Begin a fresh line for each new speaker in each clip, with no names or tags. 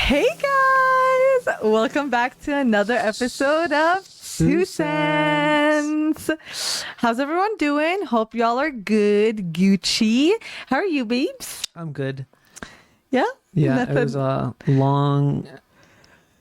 Hey guys! Welcome back to another episode of Two Cents. How's everyone doing? Hope y'all are good. Gucci. How are you, babes?
I'm good.
Yeah?
Yeah,
Nothing.
it was a long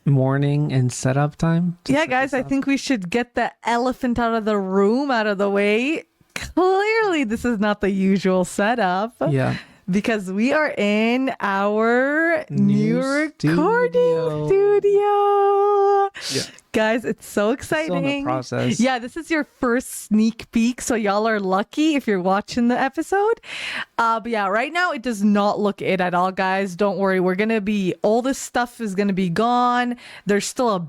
morning and setup time.
Yeah, guys, I think we should get the elephant out of the room, out of the way. Clearly, this is not the usual setup.
Yeah.
Because we are in our new recording studio.
Yeah.
Guys, it's so exciting.
Still in the process.
Yeah, this is your first sneak peek, so y'all are lucky if you're watching the episode. But yeah, right now it does not look it at all, guys. Don't worry. All this stuff is gonna be gone. There's still a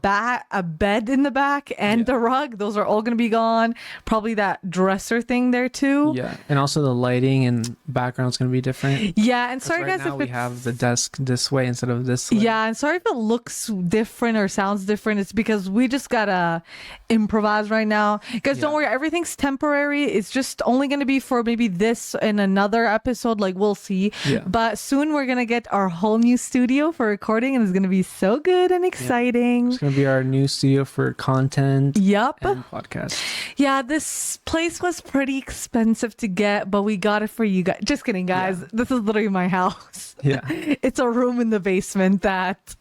bed in the back and the rug. Those are all gonna be gone. Probably that dresser thing there too.
Yeah, and also the lighting and background's gonna be different.
Yeah, and sorry
right
guys
now
if
we have the desk this way instead of this way.
Yeah, and sorry if it looks different or sounds different. It's because we just gotta improvise right now. Guys, don't worry, everything's temporary. It's just only gonna be for maybe this and another episode, like we'll see.
Yeah.
But soon we're gonna get our whole new studio for recording, and it's gonna be so good and exciting.
It's gonna be our new studio for content.
Yup.
And podcast.
Yeah, this place was pretty expensive to get, but we got it for you guys. Just kidding, guys.
Yeah.
This is literally my house.
Yeah.
It's a room in the basement that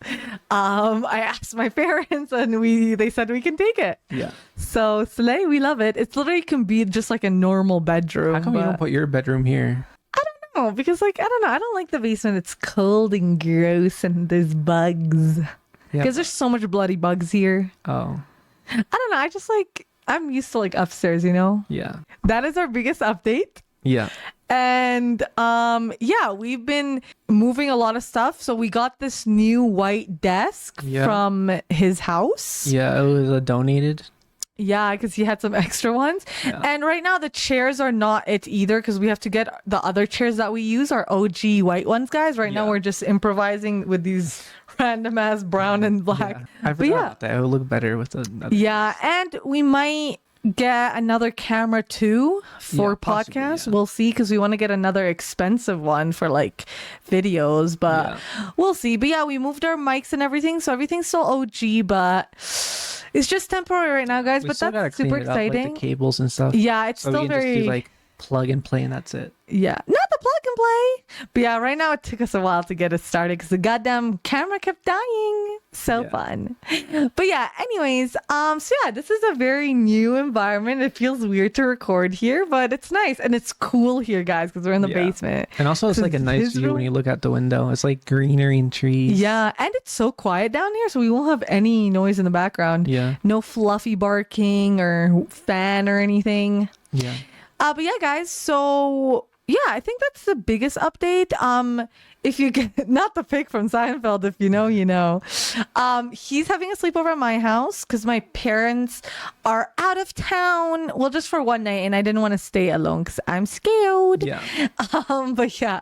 I asked my parents, and they said we can take it.
Yeah.
So Slay, we love it. It's literally can be just like a normal bedroom.
How come you don't put your bedroom here?
No, because I don't know. I don't like the basement. It's cold and gross, and there's bugs.
Yeah.
Because there's so much bloody bugs here.
Oh.
I don't know. I'm used to like upstairs, you know?
Yeah.
That is our biggest update.
Yeah.
And yeah, we've been moving a lot of stuff. So we got this new white desk from his house.
Yeah, it was donated.
Yeah, because he had some extra ones.
Yeah.
And right now the chairs are not it either, because we have to get the other chairs that we use, our OG white ones, guys. Right now we're just improvising with these random ass brown and black.
Yeah. I forgot about that. It would look better with another.
Yeah, and we might get another camera too for
possibly,
podcasts.
yeah.
We'll see, because we want to get another expensive one for like videos, but we'll see. But yeah, we moved our mics and everything, so everything's still OG, but it's just temporary right now, guys. But that's super exciting.
Like the cables and stuff.
Yeah, it's
So
still
we can
very
just do like plug and play, and that's it.
yeah, not the plug and play. But yeah, right now it took us a while to get it started because the goddamn camera kept dying. So fun. But yeah, anyways, so yeah, this is a very new environment. It feels weird to record here, but it's nice and it's cool here, guys, because we're in the basement.
And also it's like a nice view when you look out the window. It's like greenery and trees.
Yeah, and it's so quiet down here, so we won't have any noise in the background.
Yeah.
No fluffy barking or fan or anything.
Yeah.
But yeah, guys, so yeah, I think that's the biggest update. If you get not the pic from Seinfeld, if you know, you know. He's having a sleepover at my house because my parents are out of town. Well, just for one night, and I didn't want to stay alone because I'm scared.
Yeah.
But yeah,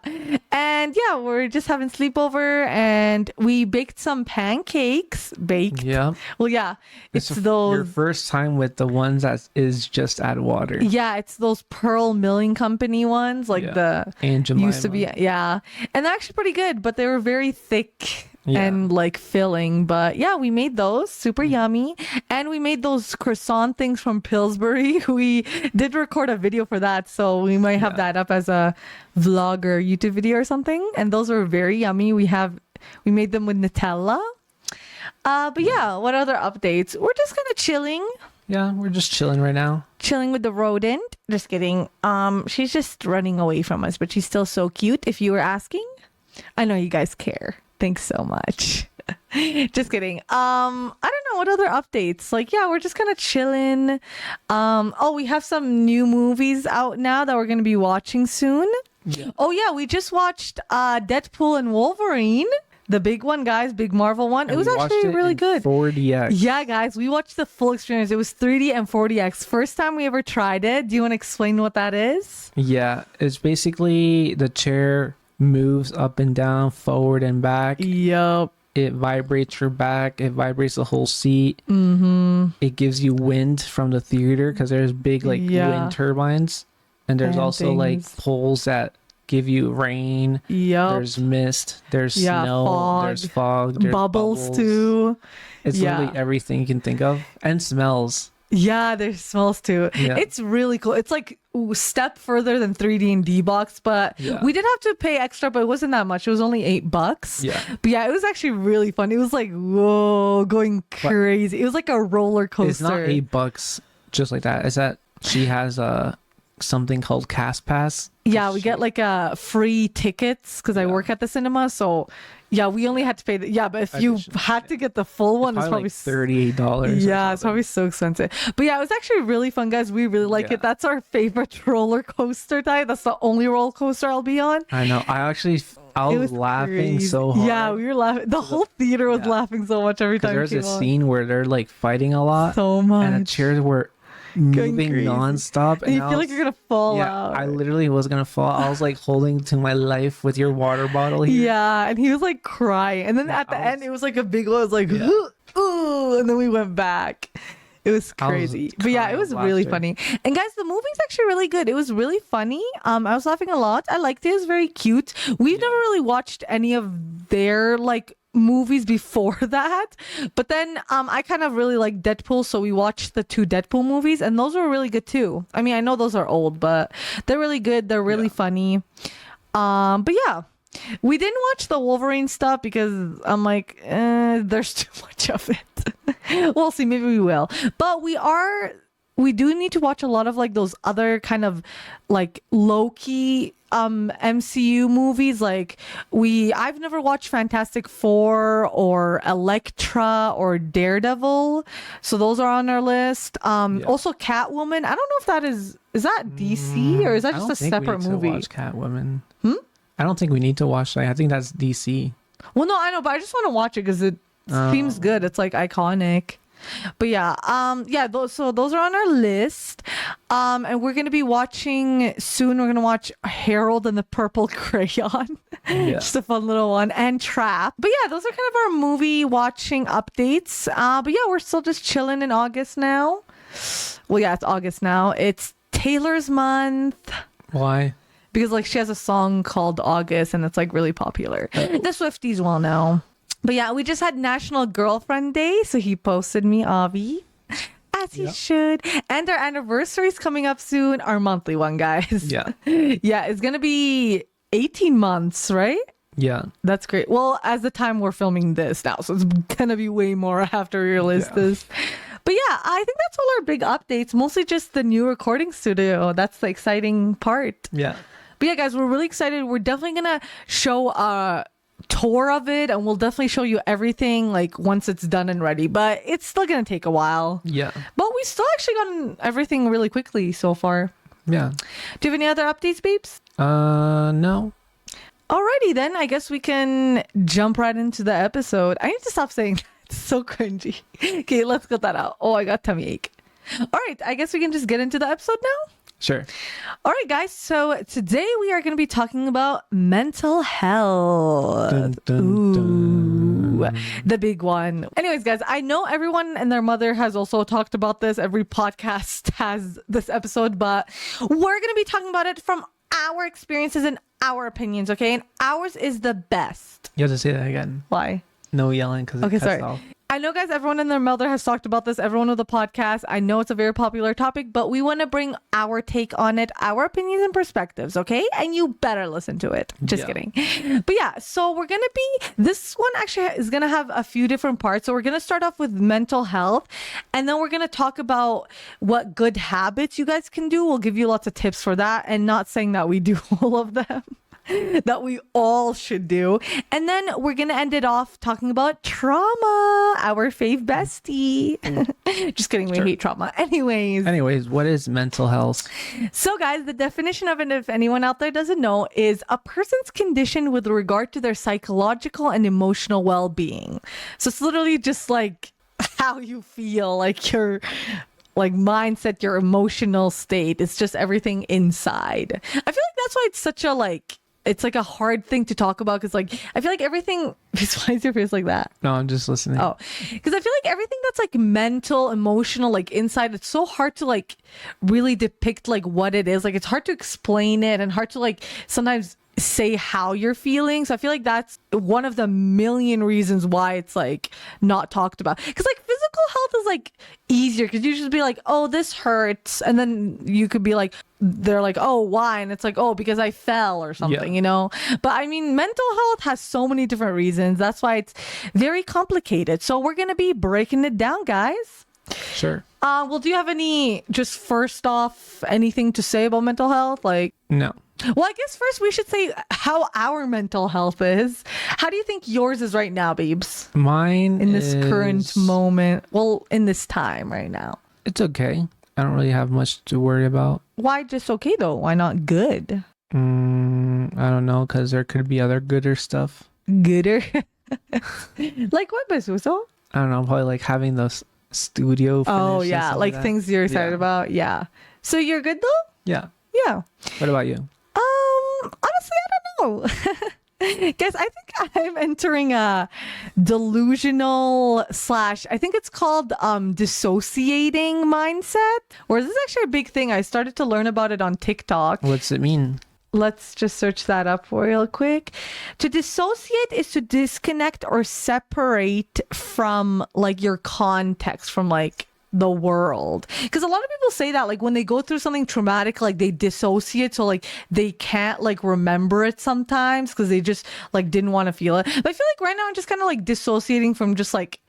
and yeah, we're just having sleepover, and we baked some pancakes.
Yeah.
Well, yeah, it's
your
those.
first time with the ones that is just add water.
Yeah, it's those Pearl Milling Company ones, like the
and Jemima.
used to be. Yeah, and they're actually pretty good, but they were very thick and like filling. But yeah, we made those super yummy, and we made those croissant things from Pillsbury. We did record a video for that, so we might have that up as a vlog or YouTube video or something. And those were very yummy. We made them with Nutella. But yeah, what other updates? We're just kind of chilling.
Yeah, we're just chilling right now.
Chilling with the rodent. Just kidding. She's just running away from us, but she's still so cute. If you were asking, I know you guys care. Thanks so much. Just kidding. I don't know what other updates. Like, yeah, we're just kind of chilling. We have some new movies out now that we're gonna be watching soon.
Yeah.
Oh yeah, we just watched Deadpool and Wolverine. The big one, guys, big Marvel one. It was actually really good.
4DX.
Yeah, guys, we watched the full experience. It was 3D and 4DX. First time we ever tried it. Do you want to explain what that is?
Yeah, it's basically the chair moves up and down, forward and back.
Yup.
It vibrates your back. It vibrates the whole seat.
Mm-hmm.
It gives you wind from the theater because there's big wind turbines, and there's also like poles that give you rain.
Yep.
There's mist. There's snow.
Fog.
There's fog. There's
Bubbles too.
It's literally everything you can think of, and smells.
Yeah, there's smells too.
Yeah.
It's really cool. It's like a step further than 3D and D box, but we did have to pay extra, but it wasn't that much. It was only $8.
Yeah.
But yeah, it was actually really fun. It was like, whoa, going crazy. It was like a roller coaster.
It's not $8 just like that. It's that she has something called Cast Pass.
Yeah, we get like free tickets because I work at the cinema. So yeah, we only had to pay but if you had to get the full one, it's probably
like $38.
Yeah, it's probably so expensive. But yeah, it was actually really fun, guys. We really like it. That's our favorite roller coaster type. That's the only roller coaster I'll be on.
I know. I was laughing so hard.
Yeah, we were laughing. The whole theater was laughing so much every time.
There's a scene where they're like fighting a lot.
So much.
And the chairs were moving nonstop.
And you feel like you're gonna fall out.
I literally was gonna fall. I was like holding to my life with your water bottle here.
Yeah, and he was like crying. And then at the end, it was like a big one. It was like, ooh, and then we went back. It was crazy. But yeah, it was really funny. And guys, the movie's actually really good. It was really funny. I was laughing a lot. I liked it. It was very cute. We've never really watched any of their like movies before that, but then I kind of really like Deadpool, so we watched the 2 Deadpool movies, and those were really good too. I mean, I know those are old, but they're really good. They're really funny. But yeah, we didn't watch the Wolverine stuff because I'm like, there's too much of it. We'll see, maybe we will, but we do need to watch a lot of like those other kind of like low-key MCU movies. Like I've never watched Fantastic Four or Elektra or Daredevil, so those are on our list. Also Catwoman. I don't know if that is that DC or is that just a separate movie?
Watch Catwoman. I don't think we need to watch that. I think that's DC.
Well, no, I know, but I just want to watch it because it seems good. It's like iconic. But yeah, so those are on our list. And we're gonna be watching soon. We're gonna watch Harold and the Purple Crayon. Just a fun little one, and Trap. But yeah, those are kind of our movie watching updates. But yeah, we're still just chilling in August now. Well, yeah, it's August now. It's Taylor's month.
Why?
Because like she has a song called August, and it's like really popular. The Swifties will know. But yeah, we just had National Girlfriend Day, so he posted me Avi, as he should. And our anniversary's coming up soon, our monthly one, guys.
Yeah.
Yeah, it's gonna be 18 months, right?
Yeah.
That's great. Well, as the time we're filming this now, so it's gonna be way more after we release this. But yeah, I think that's all our big updates. Mostly just the new recording studio. That's the exciting part.
Yeah.
But yeah, guys, we're really excited. We're definitely gonna show a tour of it, and we'll definitely show you everything like once it's done and ready. But it's still gonna take a while.
Yeah.
But we still actually gotten everything really quickly so far.
Yeah.
Do you have any other updates, babes?
No. Alrighty
then. I guess we can jump right into the episode. I need to stop saying that. It's so cringy. Okay, let's get that out. Oh, I got tummy ache. All right, I guess we can just get into the episode now.
Sure.
All right, guys. So today we are going to be talking about mental health.
Dun, dun, dun.
The big one. Anyways, guys, I know everyone and their mother has also talked about this. Every podcast has this episode, but we're going to be talking about it from our experiences and our opinions, okay? And ours is the best.
You have to say that again.
Why?
No yelling because it cuts off.
I know, guys, everyone and their mother has talked about this, everyone with the podcast. I know it's a very popular topic, but we want to bring our take on it, our opinions and perspectives, okay? And you better listen to it. Just kidding. But yeah, so we're going to this one actually is going to have a few different parts. So we're going to start off with mental health, and then we're going to talk about what good habits you guys can do. We'll give you lots of tips for that, and not saying that we do all of them. That we all should do. And then we're gonna end it off talking about trauma, our fave bestie. Just kidding, we hate trauma. Anyways,
what is mental health?
So guys, the definition of it, if anyone out there doesn't know, is a person's condition with regard to their psychological and emotional well-being. So it's literally just like how you feel, like your like mindset, your emotional state. It's just everything inside. I feel like that's why it's such a it's like a hard thing to talk about, because like I feel like everything. Why is your face like that?
No, I'm just listening.
Oh, because I feel like everything that's like mental, emotional, like inside, it's so hard to like really depict like what it is. Like it's hard to explain it, and hard to like sometimes say how you're feeling. So I feel like that's one of the million reasons why it's like not talked about. Because like physical health is like easier because you just be like, oh, this hurts. And then you could be like, they're like, oh, why? And it's like, oh, because I fell or something, you know? But I mean, mental health has so many different reasons. That's why it's very complicated. So we're going to be breaking it down, guys.
Sure.
Well, do you have any, just first off, anything to say about mental health? Like,
No.
well, I guess first we should say how our mental health is. How do you think yours is right now, babes?
Mine
In this
is...
current moment. Well, in this time right now.
It's okay. I don't really have much to worry about.
Why just okay though? Why not good?
I don't know, because there could be other gooder stuff.
Gooder? Like what, Besuso?
I don't know, probably like having the studio finished.
Oh
and
yeah,
stuff
like
that.
things you're excited about. Yeah. So you're good though?
Yeah.
Yeah.
What about you?
Honestly, I don't know. Guys, I think I'm entering a delusional slash, I think it's called dissociating mindset. Or this is actually a big thing. I started to learn about it on TikTok.
What's it mean?
Let's just search that up real quick. To dissociate is to disconnect or separate from like your context, from like the world. Because a lot of people say that like when they go through something traumatic, like they dissociate, so like they can't like remember it sometimes because they just like didn't want to feel it. But I feel like right now I'm just kind of like dissociating from just like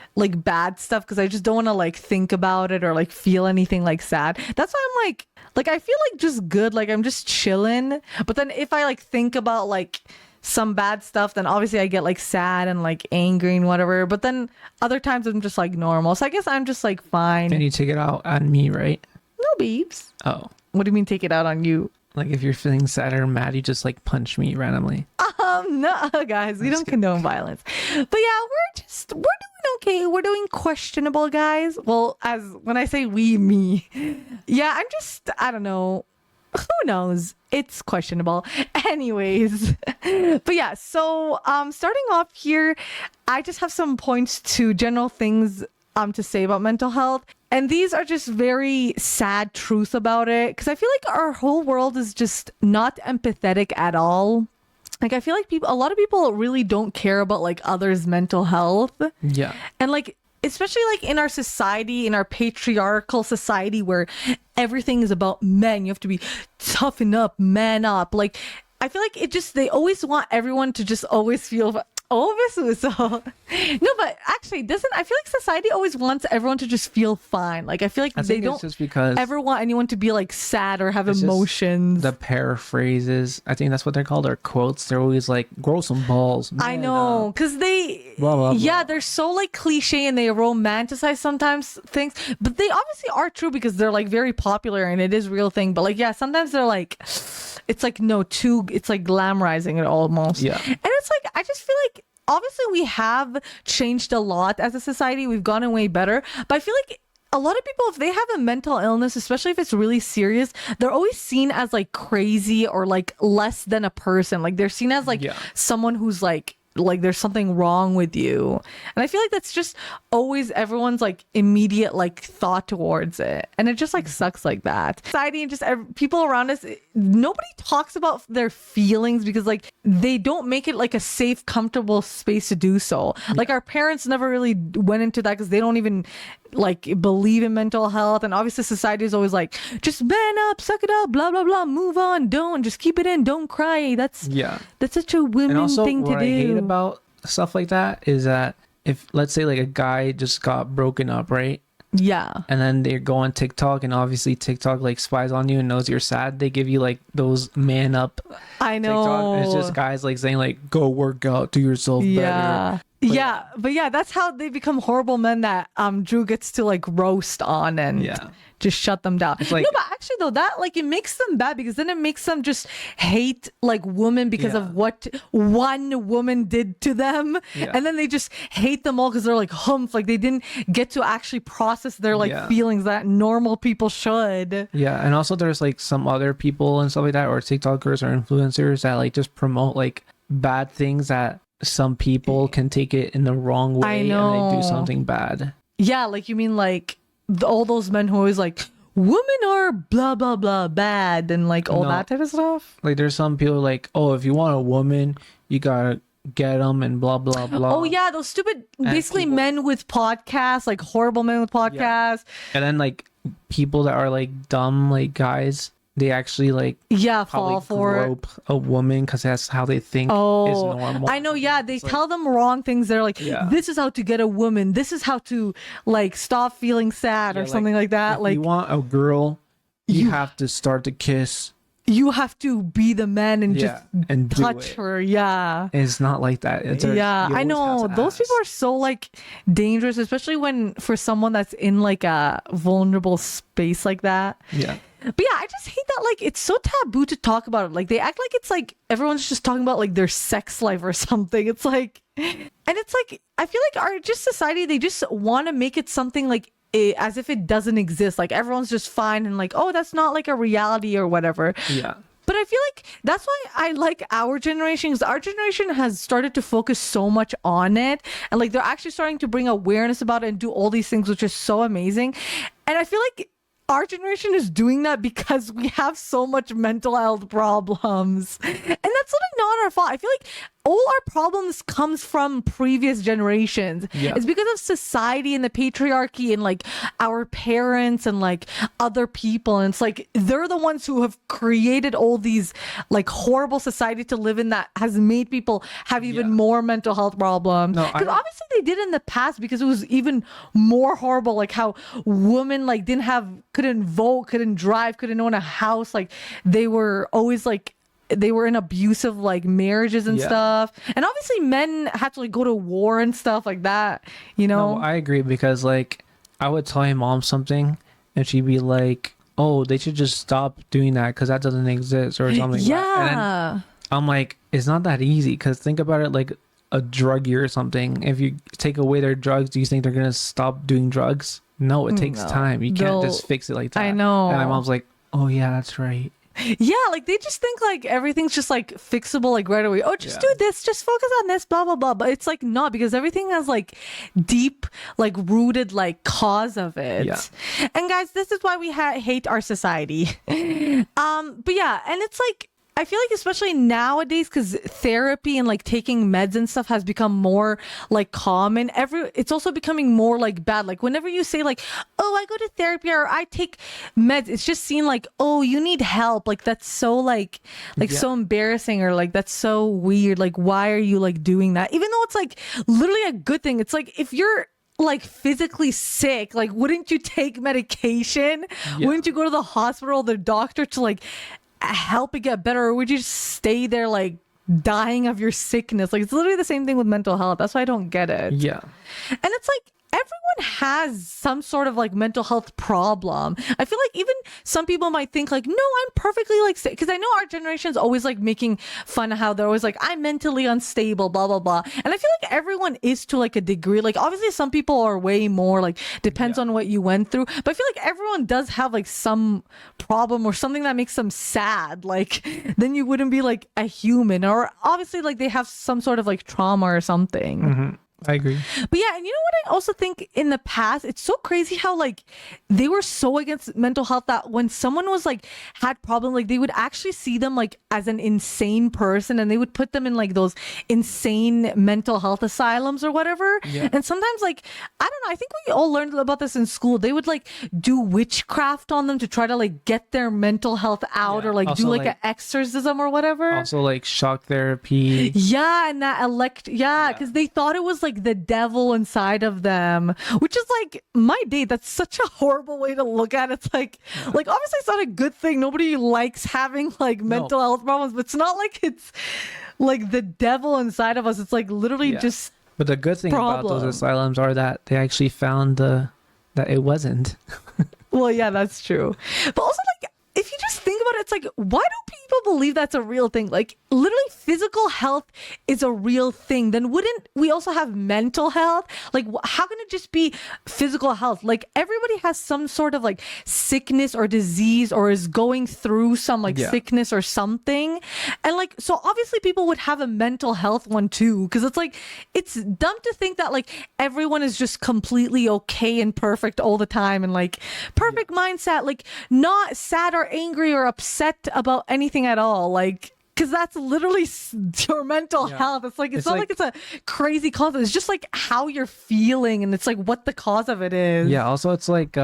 bad stuff because I just don't want to like think about it or like feel anything like sad. That's why I'm like I feel like just good, like I'm just chilling. But then if I like think about like some bad stuff, then obviously I get like sad and like angry and whatever. But then other times I'm just like normal. So I guess I'm just like fine.
Can you take it out on me, right?
No, babes.
Oh.
What do you mean take it out on you?
Like if you're feeling sad or mad, you just like punch me randomly.
No, guys, we don't condone violence. But yeah, we're doing okay. We're doing questionable, guys. Well, as when I say we, me. Yeah, I don't know. Who knows? It's questionable. Anyways. But yeah, so starting off here, I just have some points to general things to say about mental health. And these are just very sad truth about it. Because I feel like our whole world is just not empathetic at all. Like I feel like a lot of people really don't care about like others' mental health.
Yeah.
And like especially like in our society, in our patriarchal society where everything is about men, you have to be toughen up, man up. Like I feel like they always want everyone to just always feel no, but actually I feel like society always wants everyone to just feel fine. Like I feel like they don't
just because
ever want anyone to be like sad or have emotions.
The paraphrases, I think that's what they're called, or quotes. They're always like, grow some balls.
I know, because they
blah, blah, blah.
they're so like cliche and they romanticize sometimes things, but they obviously are true because they're like very popular and it is a real thing. But like sometimes they're like, it's like it's like glamorizing it almost.
Yeah.
And it's like I just feel like obviously we have changed a lot as a society. We've gotten way better. But I feel like a lot of people, if they have a mental illness, especially if it's really serious, they're always seen as like crazy or like less than a person. Like they're seen as like someone who's like there's something wrong with you. And I feel like that's just always everyone's like immediate like thought towards it. And it just like sucks like that. Society and just people around us, nobody talks about their feelings because like they don't make it like a safe, comfortable space to do so. Like our parents never really went into that because they don't even like believe in mental health. And obviously society is always like, just man up, suck it up, blah blah blah, move on, don't, just keep it in, don't cry. That's such a women thing to do.
What I hate about stuff like that is that if, let's say, like a guy just got broken up, right?
Yeah.
And then they go on TikTok, and obviously TikTok like spies on you and knows you're sad. They give you like those man up.
I know.
TikTok. And it's just guys like saying like, go work out, do yourself better.
But that's how they become horrible men that Drew gets to like roast on and just shut them down. It's like, no, but actually though, that like it makes them bad because then it makes them just hate like women because of what one woman did to them, and then they just hate them all because they're like humph, like they didn't get to actually process their like feelings that normal people should. Yeah,
and also there's like some other people and stuff like that, or TikTokers or influencers that like just promote like bad things that some people can take it in the wrong way and they do something bad.
Yeah, like you mean like all those men who always like, women are blah blah blah bad and like all
No.
that type of stuff.
Like there's some people like, oh, if you want a woman, you gotta get them and blah blah blah.
Oh yeah, those stupid basically
people-
men with podcasts, like horrible men with podcasts.
And then like people that are like dumb like guys, they actually like
Yeah,
probably
fall for it.
grope a woman because that's how they think is
Oh,
normal.
I know. Yeah, they
It's like-
tell them wrong things. They're like,
Yeah.
"This is how to get a woman. This is how to like stop feeling sad
Yeah,
or something like that."
If
Like
you want a girl, you have to start to kiss.
you have to be the man and
Yeah,
just
and do
touch
it.
her. Yeah.
It's not like that.
Yeah, I know. Those people are so like dangerous, especially when for someone that's in like a vulnerable space like that.
Yeah.
But yeah, I just hate that like it's so taboo to talk about it. Like they act like it's like everyone's just talking about like their sex life or something. It's like, and it's like I feel like our just society, they just want to make it something like as if it doesn't exist. Like everyone's just fine and like, oh, that's not like a reality or whatever.
Yeah.
But I feel like that's why I like our generation, because our generation has started to focus so much on it. And like they're actually starting to bring awareness about it and do all these things, which is so amazing. And I feel like our generation is doing that because we have so much mental health problems. And that's really not our fault. I feel like all our problems comes from previous generations.
Yeah.
It's because of society and the patriarchy and like our parents and like other people. And it's like they're the ones who have created all these like horrible society to live in that has made people have even more mental health problems.
No,
Because obviously they did in the past because it was even more horrible. Like how women like couldn't vote, couldn't drive, couldn't own a house. Like they were always like they were in abusive like marriages and stuff. And obviously men had to like go to war and stuff like that, you know?
No, I agree because like I would tell my mom something and she'd be like, oh, they should just stop doing that because that doesn't exist or something. And then
Yeah.
I'm like, it's not that easy because think about it like a druggie or something. If you take away their drugs, do you think they're going to stop doing drugs? No, it takes
No.
time. You can't just
They'll-
fix it like that.
I know.
And my mom's like, oh yeah, that's right.
Yeah, like they just think like everything's just like fixable like right away. Oh, just do this, just focus on this, blah blah blah. But it's like not, because everything has like deep, like rooted like cause of it.
Yeah.
And guys, this is why we hate our society. But yeah, and it's like I feel like especially nowadays, because therapy and like taking meds and stuff has become more like common. It's also becoming more like bad. Like whenever you say like, oh, I go to therapy or I take meds, it's just seen like, oh, you need help. Like that's so like so embarrassing, or like that's so weird. Like why are you like doing that? Even though it's like literally a good thing. It's like if you're like physically sick, like wouldn't you take medication?
Yeah.
Wouldn't you go to the hospital, the doctor to like help it get better, or would you just stay there like dying of your sickness? Like it's literally the same thing with mental health. That's why I don't get it.
Yeah.
And it's like everyone has some sort of like mental health problem. I feel like even some people might think like, no, I'm perfectly like, because I know our generation is always like making fun of how they're always like, I'm mentally unstable, blah, blah, blah. And I feel like everyone is to like a degree. Like obviously some people are way more, like depends on what you went through. But I feel like everyone does have like some problem or something that makes them sad. Like then you wouldn't be like a human, or obviously like they have some sort of like trauma or something.
Mm-hmm. I agree.
But yeah, and you know what I also think in the past, it's so crazy how like they were so against mental health that when someone was like had problem, like they would actually see them like as an insane person, and they would put them in like those insane mental health asylums or whatever.
Yeah.
And sometimes like, I don't know, I think we all learned about this in school. They would like do witchcraft on them to try to like get their mental health out,
Yeah.
or like
Also,
do like
like-
an exorcism or whatever.
Also like shock therapy.
Yeah, and that because they thought it was like the devil inside of them, which is like my day. That's such a horrible way to look at it. It's like obviously it's not a good thing. Nobody likes having like mental health problems, but it's not like it's like the devil inside of us. It's like literally
Yeah.
just
But the good thing about
Problem.
those asylums are that they actually found that it wasn't.
well, yeah, that's true. But also like if you just think about it, it's like, why do people believe that's a real thing? Like, literally, physical health is a real thing. Then wouldn't we also have mental health? Like, how can it just be physical health? Like, everybody has some sort of like sickness or disease or is going through some like sickness or something. And like, so obviously people would have a mental health one too. Cause it's like, it's dumb to think that like everyone is just completely okay and perfect all the time and like perfect mindset, like not sad or angry or upset about anything at all. Like, because that's literally your mental health. It's like, it's not like it's a crazy cause. It's just like how you're feeling and it's like what the cause of it is.
Yeah. Also, it's like,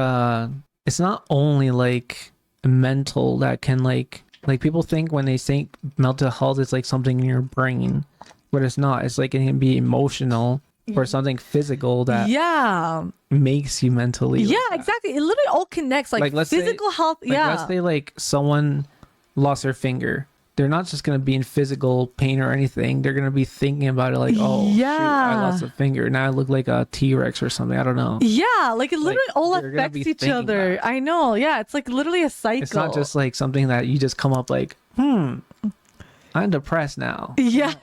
it's not only like mental that can like people think when they think mental health is like something in your brain, but it's not. It's like it can be emotional or something physical that makes you mentally.
Yeah, exactly. It literally all connects. Like
let's
physical health.
Let's say like someone lost their finger. They're not just going to be in physical pain or anything. They're going to be thinking about it like, oh, shoot, I lost a finger. Now I look like a T-Rex or something. I don't know.
Yeah, like it literally all affects each other. I know. Yeah, it's like literally a cycle.
It's not just like something that you just come up like, I'm depressed now.
Yeah,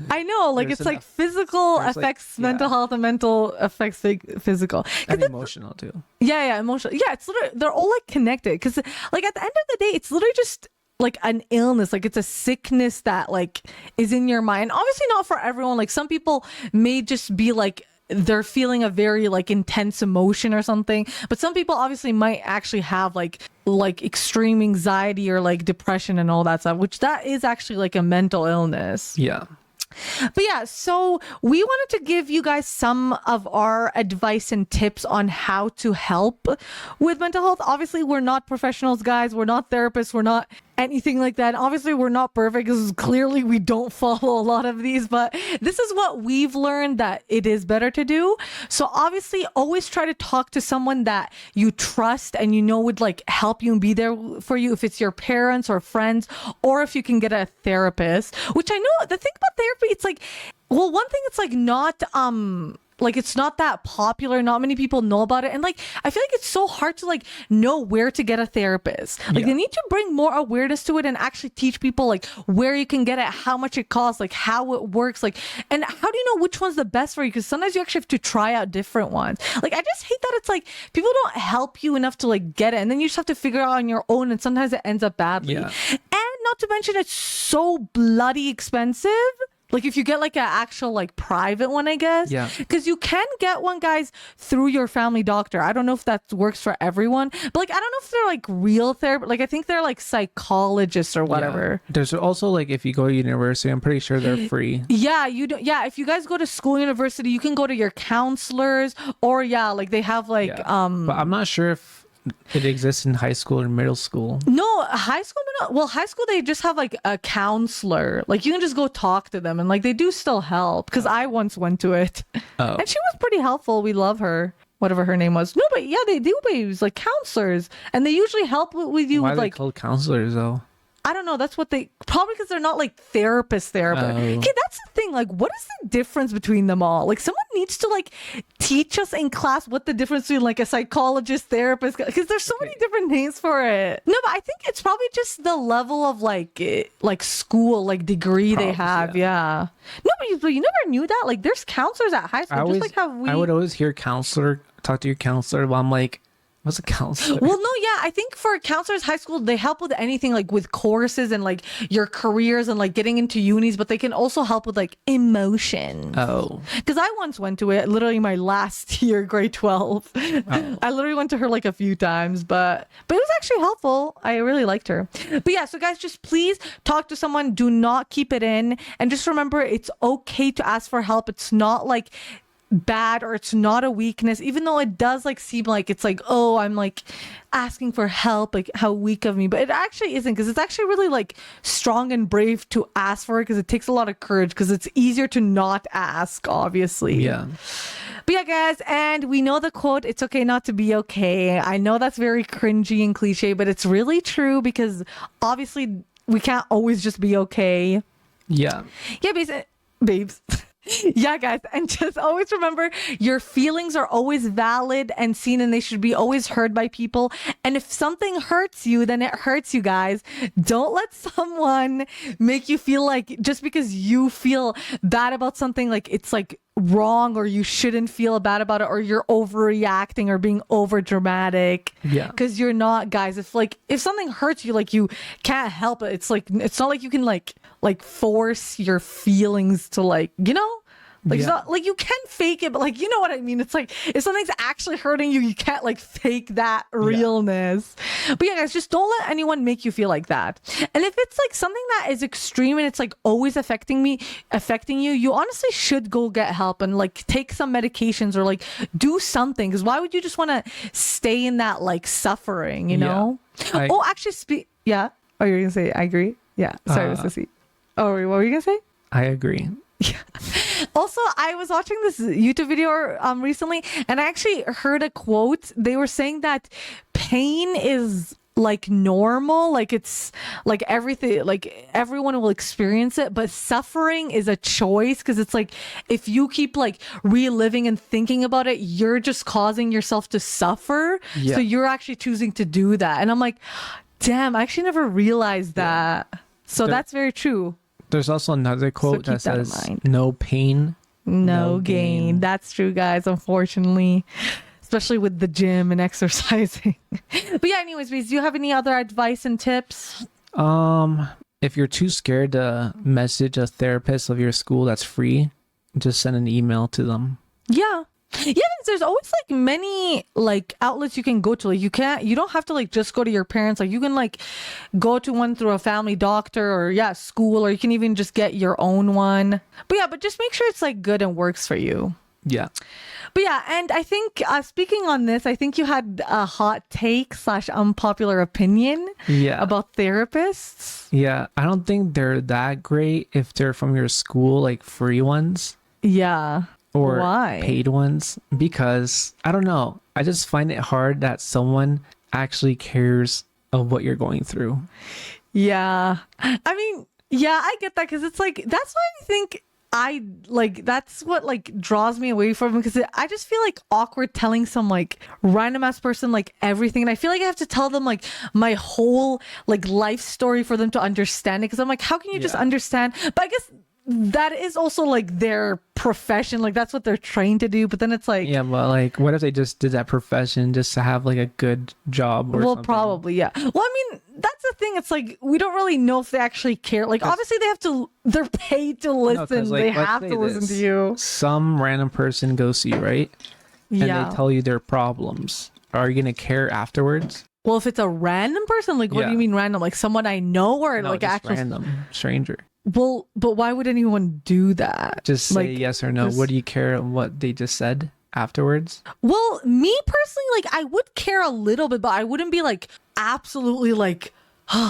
I know. Like it's like physical affects mental health and mental affects physical.
And emotional too.
Yeah, emotional. Yeah, it's literally, they're all like connected because like at the end of the day, it's literally just like an illness, like it's a sickness that like is in your mind. Obviously not for everyone. Like some people may just be like they're feeling a very like intense emotion or something, but some people obviously might actually have like extreme anxiety or like depression and all that stuff, which that is actually like a mental illness.
Yeah.
But yeah, so we wanted to give you guys some of our advice and tips on how to help with mental health. Obviously, we're not professionals, guys. We're not therapists. We're not anything like that. Obviously, we're not perfect because clearly we don't follow a lot of these, but this is what we've learned that it is better to do. So obviously, always try to talk to someone that you trust and you know would like help you and be there for you, if it's your parents or friends, or if you can get a therapist, which I know the thing about therapy, it's like, well, one thing, it's like not like it's not that popular, not many people know about it, and like I feel like it's so hard to like know where to get a therapist. Like they need to bring more awareness to it and actually teach people like where you can get it, how much it costs, like how it works, like, and how do you know which one's the best for you, because sometimes you actually have to try out different ones. Like I just hate that it's like people don't help you enough to like get it, and then you just have to figure it out on your own, and sometimes it ends up badly. And not to mention it's so bloody expensive. Like if you get like an actual like private one, I guess. Yeah. Because you can get one, guys, through your family doctor. I don't know if that works for everyone, but like I don't know if they're like real therapy. Like I think they're like psychologists or whatever.
Yeah. There's also like if you go to university, I'm pretty sure they're free.
Yeah, you do. Yeah, if you guys go to school, university, you can go to your counselors, or like they have like
But I'm not sure if it exists in high school or middle school.
No, high school, well, high school, they just have like a counselor. Like you can just go talk to them and like they do still help, because I once went to it. And she was pretty helpful. We love her. Whatever her name was. No, but yeah, they do, babes, like counselors. And they usually help with you.
Why
with
are they
like
called counselors though?
I don't know. That's what they probably, because they're not like therapists. Okay, that's the thing. Like, what is the difference between them all? Like, someone needs to like teach us in class what the difference between like a psychologist, therapist, because there's so many different names for it. No, but I think it's probably just the level of like school, like degree they have. Yeah. No, but you never knew that. Like, there's counselors at high school, just like how we.
I would always hear counselor, talk to your counselor, but I'm like, what's a counselor?
Well, no, yeah, I think for counselors, high school, they help with anything like with courses and like your careers and like getting into unis, but they can also help with like emotions. Oh. Because I once went to it, literally my last year, grade 12. Oh. I literally went to her like a few times, but it was actually helpful. I really liked her. But yeah, so guys, just please talk to someone. Do not keep it in. And just remember, it's okay to ask for help. It's not like bad, or it's not a weakness, even though it does like seem like it's like, oh, I'm like asking for help, like how weak of me, but it actually isn't, because it's actually really like strong and brave to ask for it, because it takes a lot of courage, because it's easier to not ask, obviously. Yeah. But yeah, guys, and we know the quote, it's okay not to be okay. I know that's very cringy and cliche, but it's really true, because obviously we can't always just be okay. Yeah. Yeah, babes. Yeah, guys. And just always remember your feelings are always valid and seen, and they should be always heard by people. And if something hurts you, then it hurts you, guys. Don't let someone make you feel like just because you feel bad about something, like it's like wrong or you shouldn't feel bad about it or you're overreacting or being over dramatic.
Yeah.
Because you're not, guys. If something hurts you, like you can't help it. It's like, it's not like you can like force your feelings to like, you know? Like it's not like you can fake it, but like you know what I mean. It's like if something's actually hurting you, you can't like fake that realness. But yeah, guys, just don't let anyone make you feel like that. And if it's like something that is extreme and it's like always affecting you, you honestly should go get help and like take some medications or like do something. Because why would you just want to stay in that like suffering? You know? Yeah. Oh, you're gonna say I agree. Yeah. Sorry, Sissy. Oh, what were you gonna say?
I agree.
Yeah. Also, I was watching this YouTube video recently, and I actually heard a quote. They were saying that pain is like normal, like it's like everything, like everyone will experience it, but suffering is a choice because it's like if you keep like reliving and thinking about it, you're just causing yourself to suffer. So you're actually choosing to do that. And I'm like, damn, I actually never realized that. So that's very true.
There's also another quote that says, no pain,
no gain. That's true, guys, unfortunately. Especially with the gym and exercising. But yeah, anyways, do you have any other advice and tips?
If you're too scared to message a therapist of your school that's free, just send an email to them.
Yeah. Yeah, there's always like many like outlets you can go to. Like you don't have to like just go to your parents. Like you can like go to one through a family doctor or school, or you can even just get your own one. But just make sure it's like good and works for you.
Yeah.
But yeah, and I think speaking on this, I think you had a hot take / unpopular opinion about therapists.
Yeah, I don't think they're that great if they're from your school, like free ones.
Yeah.
Or
why?
Paid ones, because I don't know. I just find it hard that someone actually cares of what you're going through.
Yeah. I mean, yeah, I get that because it's like, that's why I think that's what like draws me away from it, because I just feel like awkward telling some like random ass person like everything. And I feel like I have to tell them like my whole like life story for them to understand it. Because I'm like, how can you just understand? But I guess that is also like their profession, like that's what they're trained to do. But then it's like,
but like what if they just did that profession just to have like a good job or something?
Probably well, I mean, that's the thing, it's like we don't really know if they actually care. Like obviously they're paid to listen. They have to listen to you.
Some random person goes to you, right? And they tell you their problems. Are you gonna care afterwards?
Well, if it's a random person, like what do you mean random? Like someone I know, or like
just
actual
random stranger?
Well, but why would anyone do that?
Just say yes or no. What do you care what they just said afterwards?
Well, me personally, like I would care a little bit, but I wouldn't be like absolutely like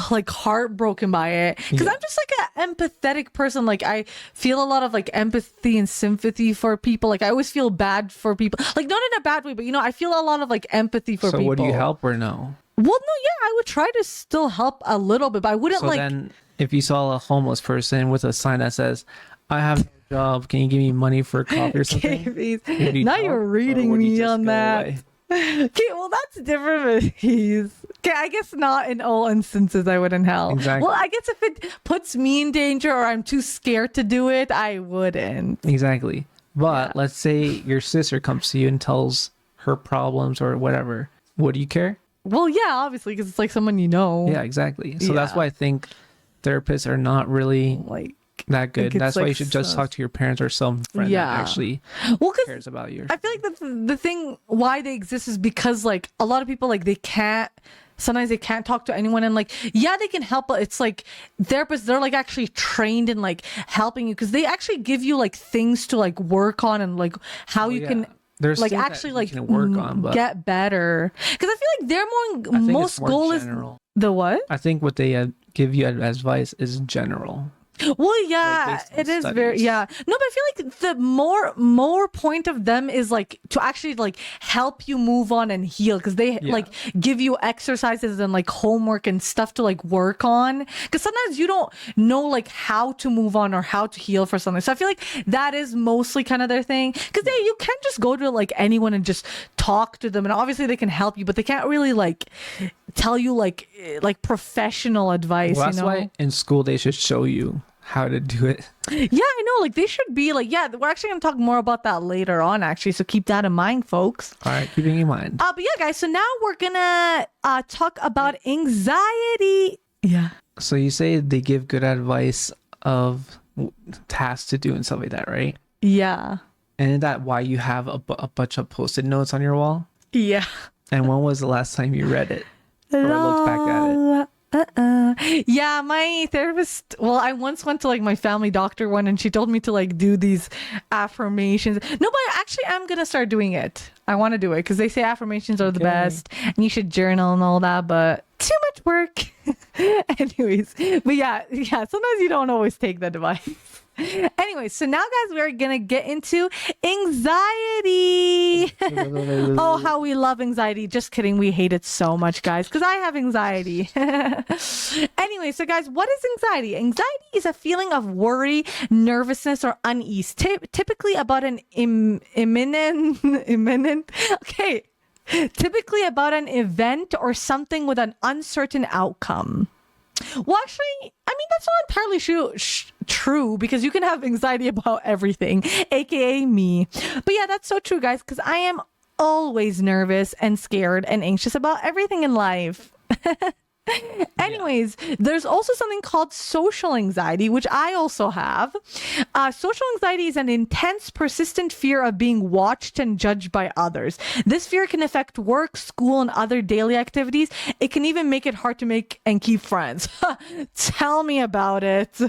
like heartbroken by it, because I'm just like an empathetic person. Like I feel a lot of like empathy and sympathy for people. Like I always feel bad for people, like not in a bad way, but I feel a lot of like empathy for people.
So would you help or no?
Well, no, yeah, I would try to still help a little bit, but I wouldn't
then if you saw a homeless person with a sign that says, I have no job, can you give me money for a coffee or something?
Now you're reading me on that. Okay, well, that's different. Okay, I guess not in all instances I wouldn't help.
Exactly.
Well, I guess if it puts me in danger or I'm too scared to do it, I wouldn't.
Exactly. But let's say your sister comes to you and tells her problems or whatever. Would you care?
Well, yeah, obviously, because it's like someone you know.
Yeah, exactly. So that's why I think therapists are not really
like
that good. That's why you should just talk to your parents or some friend that actually cares about you.
I feel like the thing why they exist is because like a lot of people like sometimes they can't talk to anyone, and like they can help, but it's like therapists, they're like actually trained in like helping you, because they actually give you like things to like work on and like how you can
there's
like actually like
can work on, but
get better, because I feel like their most goal
general.
is the what?
I think what they give you as advice is general.
Well, yeah,
based on
it is very,
studies.
yeah. No, but I feel like the more point of them is like to actually like help you move on and heal, because they
Yeah.
like give you exercises and like homework and stuff to like work on. Because sometimes you don't know like how to move on or how to heal for something. So I feel like that is mostly kind of their thing. Because you can just go to like anyone and just talk to them, and obviously they can help you, but they can't really like tell you like professional advice.
Well, that's
you know?
why in school they should show you how to do it.
Yeah, I know. Like they should be like, yeah, we're actually gonna talk more about that later on, actually. So keep that in mind, folks.
All right, keeping in mind.
But yeah, guys. So now we're gonna talk about anxiety. Yeah.
So you say they give good advice of tasks to do and stuff like that, right?
Yeah.
And is that why you have a bunch of post-it notes on your wall?
Yeah.
And when was the last time you read it or looked back at it?
Yeah, my therapist. Well, I once went to like my family doctor one, and she told me to like do these affirmations. No, but actually, I'm gonna start doing it. I want to do it because they say affirmations are the
Okay.
best, and you should journal and all that. But too much work. Anyways, but yeah. Sometimes you don't always take that advice. Anyway, so now guys, we're gonna get into anxiety. Oh, how we love anxiety. Just kidding, we hate it so much, guys, because I have anxiety. Anyway, so guys, what is anxiety? Anxiety is a feeling of worry, nervousness, or unease, typically about an imminent okay, typically about an event or something with an uncertain outcome. Well, actually, I mean, that's not entirely true, because you can have anxiety about everything, aka me. But yeah, that's so true, guys, because I am always nervous and scared and anxious about everything in life. Anyways, there's also something called social anxiety, which I also have. Social anxiety is an intense, persistent fear of being watched and judged by others. This fear can affect work, school, and other daily activities. It can even make it hard to make and keep friends. Tell me about it.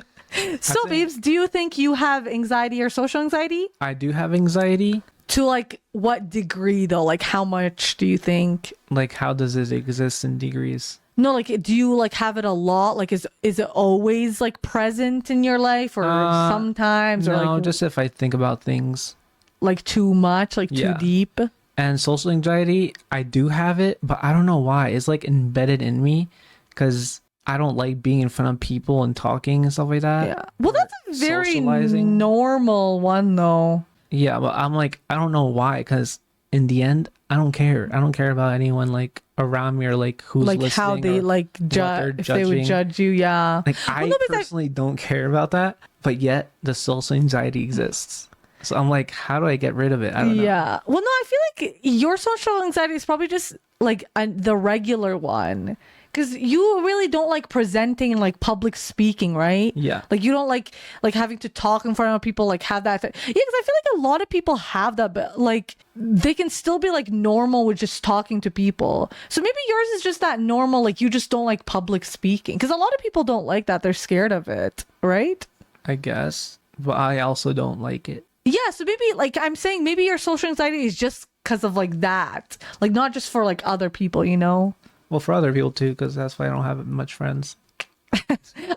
So, babes, do you think you have anxiety or social anxiety?
I do have anxiety.
To like what degree though? Like how much do you think?
Like, how does it exist in degrees?
No, like, do you like have it a lot? Like, is it always like present in your life, or sometimes, or
No,
like
just if I think about things.
like too much, like
Yeah.
too deep?
And social anxiety, I do have it, but I don't know why. It's like embedded in me because I don't like being in front of people and talking and stuff like that.
Yeah. Well, that's a very
Socializing.
normal one, though.
Yeah, but I'm like, I don't know why, because in the end, I don't care. I don't care about anyone like around me or like who's
Like
listening.
how they
or
like
they're
judge, if they would
judging.
judge you. Yeah.
Like, I
no, but that-
personally don't care about that, but yet the social anxiety exists. So I'm like, how do I get rid of it? I don't know.
Yeah. Well, no, I feel like your social anxiety is probably just like the regular one. Because you really don't like presenting and like public speaking, right?
Yeah.
Like you don't like having to talk in front of people, like have that. Yeah, because I feel like a lot of people have that, but like they can still be like normal with just talking to people. So maybe yours is just that normal, like you just don't like public speaking. Because a lot of people don't like that. They're scared of it, right?
I guess. But I also don't like it.
Yeah, so maybe like I'm saying maybe your social anxiety is just because of like that. Like not just for like other people, you know?
Well, for other people too, because that's why I don't have much friends.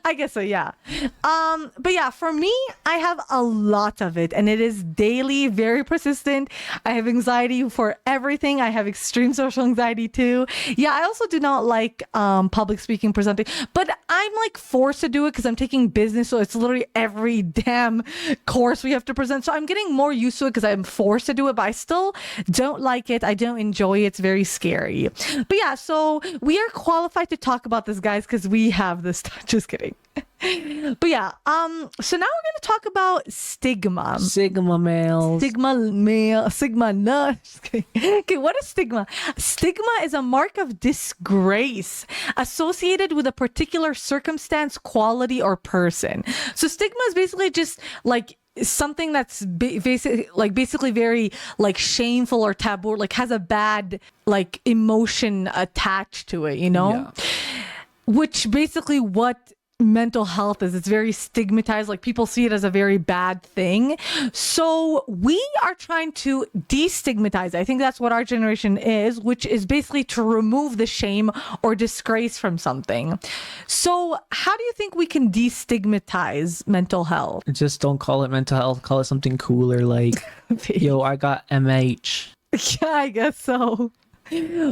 I guess so, yeah. But yeah, for me, I have a lot of it, and it is daily, very persistent. I have anxiety for everything. I have extreme social anxiety too. Yeah, I also do not like public speaking, presenting, but I'm like forced to do it because I'm taking business, so it's literally every damn course we have to present. So I'm getting more used to it because I'm forced to do it, but I still don't like it. I don't enjoy it. It's very scary. But yeah, so we are qualified to talk about this, guys, because we have this. Just kidding. But yeah, so now we're going to talk about stigma.
Sigma males.
Sigma, no. Just kidding. Okay, what is stigma? Stigma is a mark of disgrace associated with a particular circumstance, quality, or person. So stigma is basically just like something that's basically very like shameful or taboo, like has a bad like emotion attached to it, you know?
Yeah.
Which basically what mental health is. It's very stigmatized. Like people see it as a very bad thing. So we are trying to destigmatize. I think that's what our generation is, which is basically to remove the shame or disgrace from something. So how do you think we can destigmatize mental health?
Just don't call it mental health. Call it something cooler, like, yo, I got MH.
Yeah, I guess so.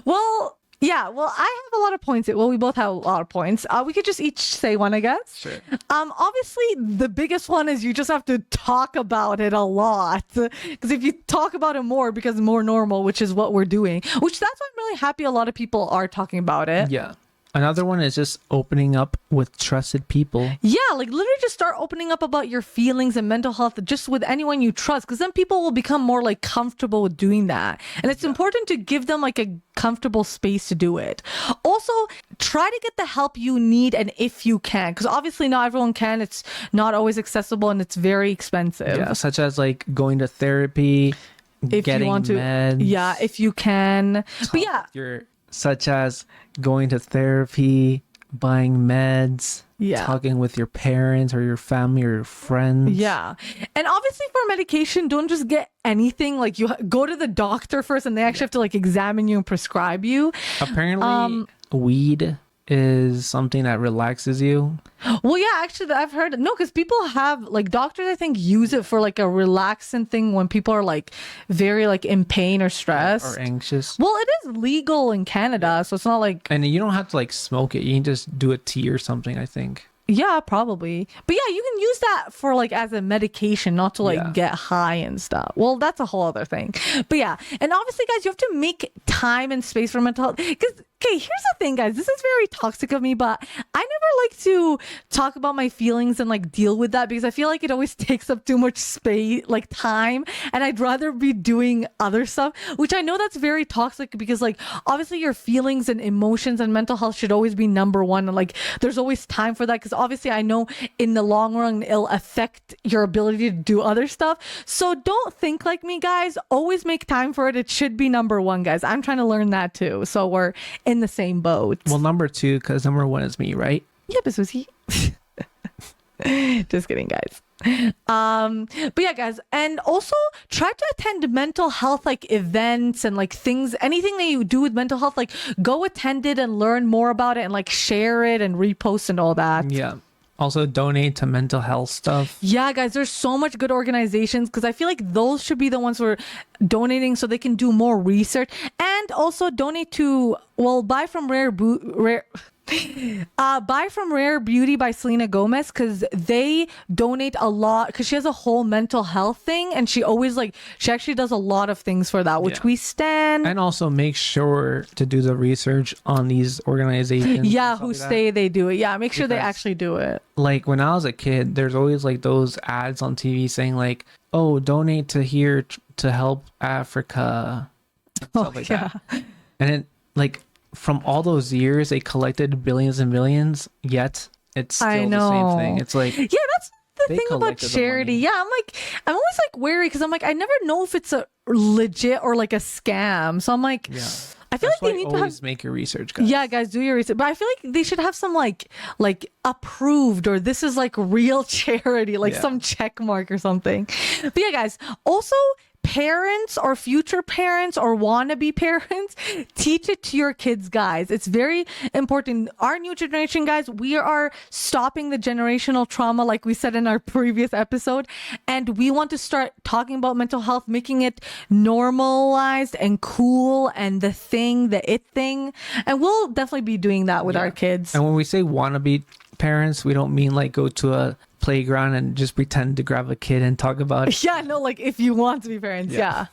Well, yeah, well, I have a lot of points. Well, we both have a lot of points. We could just each say one, I guess.
Sure.
Obviously, the biggest one is you just have to talk about it a lot. Because if you talk about it more, it becomes more normal, which is what we're doing. Which that's why I'm really happy a lot of people are talking about it.
Yeah. Another one is just opening up with trusted people.
Yeah, like literally just start opening up about your feelings and mental health just with anyone you trust, because then people will become more like comfortable with doing that. And it's important to give them like a comfortable space to do it. Also, try to get the help you need and if you can, because obviously not everyone can. It's not always accessible and it's very expensive.
Yeah, such as like going to therapy,
If
getting
you want to,
meds.
yeah, if you can. But yeah,
such as going to therapy, buying meds,
Yeah.
talking with your parents or your family or your friends.
Yeah. And obviously for medication, don't just get anything. Like you go to the doctor first and they actually have to like examine you and prescribe you.
Apparently, weed is something that relaxes you.
Well, yeah, actually I've heard, no, because people have like doctors, I think, use it for like a relaxing thing when people are like very like in pain or stressed
Or anxious.
Well, it is legal in Canada, so it's not like,
And you don't have to like smoke it. You can just do a tea or something, I think.
yeah, probably. But yeah, you can use that for like as a medication, not to like
Yeah.
get high and stuff. Well, that's a whole other thing. But yeah, and obviously, guys, you have to make time and space for mental health. Because, okay, here's the thing, guys. This is very toxic of me, but I never like to talk about my feelings and like deal with that because I feel like it always takes up too much space, like time, and I'd rather be doing other stuff, which I know that's very toxic because like obviously your feelings and emotions and mental health should always be number one, and like there's always time for that because obviously I know in the long run it'll affect your ability to do other stuff. So don't think like me, guys. Always make time for it. It should be number one, guys. I'm trying to learn that too, so we're in the same boat.
Well, number two, because number one is me, right?
Yeah, this was he. Just kidding, guys. But yeah, guys, and also try to attend mental health like events and like things, anything that you do with mental health, like go attend it and learn more about it and like share it and repost and all that.
Yeah. Also donate to mental health stuff.
Yeah, guys, there's so much good organizations because I feel like those should be the ones who are donating so they can do more research, and also donate to, well, buy from Rare Beauty by Selena Gomez, because they donate a lot, because she has a whole mental health thing and she always like, she actually does a lot of things for that, which we stand.
And also make sure to do the research on these organizations.
Yeah, who say they do it. Yeah, make sure they actually do it.
Like when I was a kid, there's always like those ads on TV saying like, oh, donate to here to help Africa. Stuff like that. And it like, from all those years, they collected billions and billions, yet it's still the same thing. It's like,
yeah, that's the thing about charity. Yeah, I'm always like wary because I'm like, I never know if it's a legit or like a scam. So I'm like, I feel like they need to always
make your research, guys.
Yeah, guys, do your research. But I feel like they should have some like approved, or this is like real charity, like some check mark or something. But yeah, guys, also parents or future parents or wannabe parents, teach it to your kids, guys. It's very important. Our new generation, guys, we are stopping the generational trauma, like we said in our previous episode, and we want to start talking about mental health, making it normalized and cool and the it thing, and we'll definitely be doing that with our kids.
And when we say wannabe parents, we don't mean like go to a playground and just pretend to grab a kid and talk about it.
Yeah, no, like if you want to be parents. Yeah.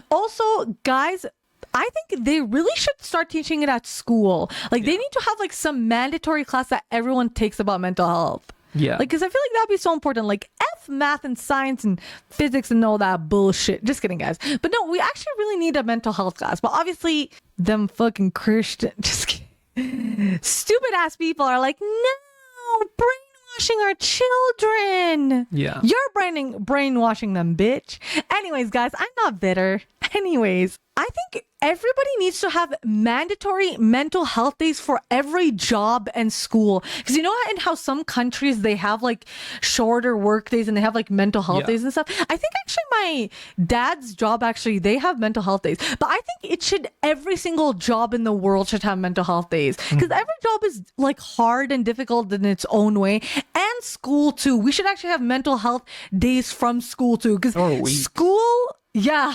Also, guys, I think they really should start teaching it at school. Like they need to have like some mandatory class that everyone takes about mental health.
Yeah.
Like, because I feel like that'd be so important. Like F math and science and physics and all that bullshit. Just kidding, guys. But no, we actually really need a mental health class. But obviously, them fucking Christian, just kidding. Stupid ass people are like, no, brainwashing our children.
Yeah.
You're brainwashing them, bitch. Anyways, guys, I'm not bitter. Anyways, I think everybody needs to have mandatory mental health days for every job and school. Because you know in how some countries they have like shorter work days and they have like mental health days and stuff. I think actually my dad's job actually they have mental health days. But I think it should every single job in the world should have mental health days. Because every job is like hard and difficult in its own way. And school too. We should actually have mental health days from school too. Because school no,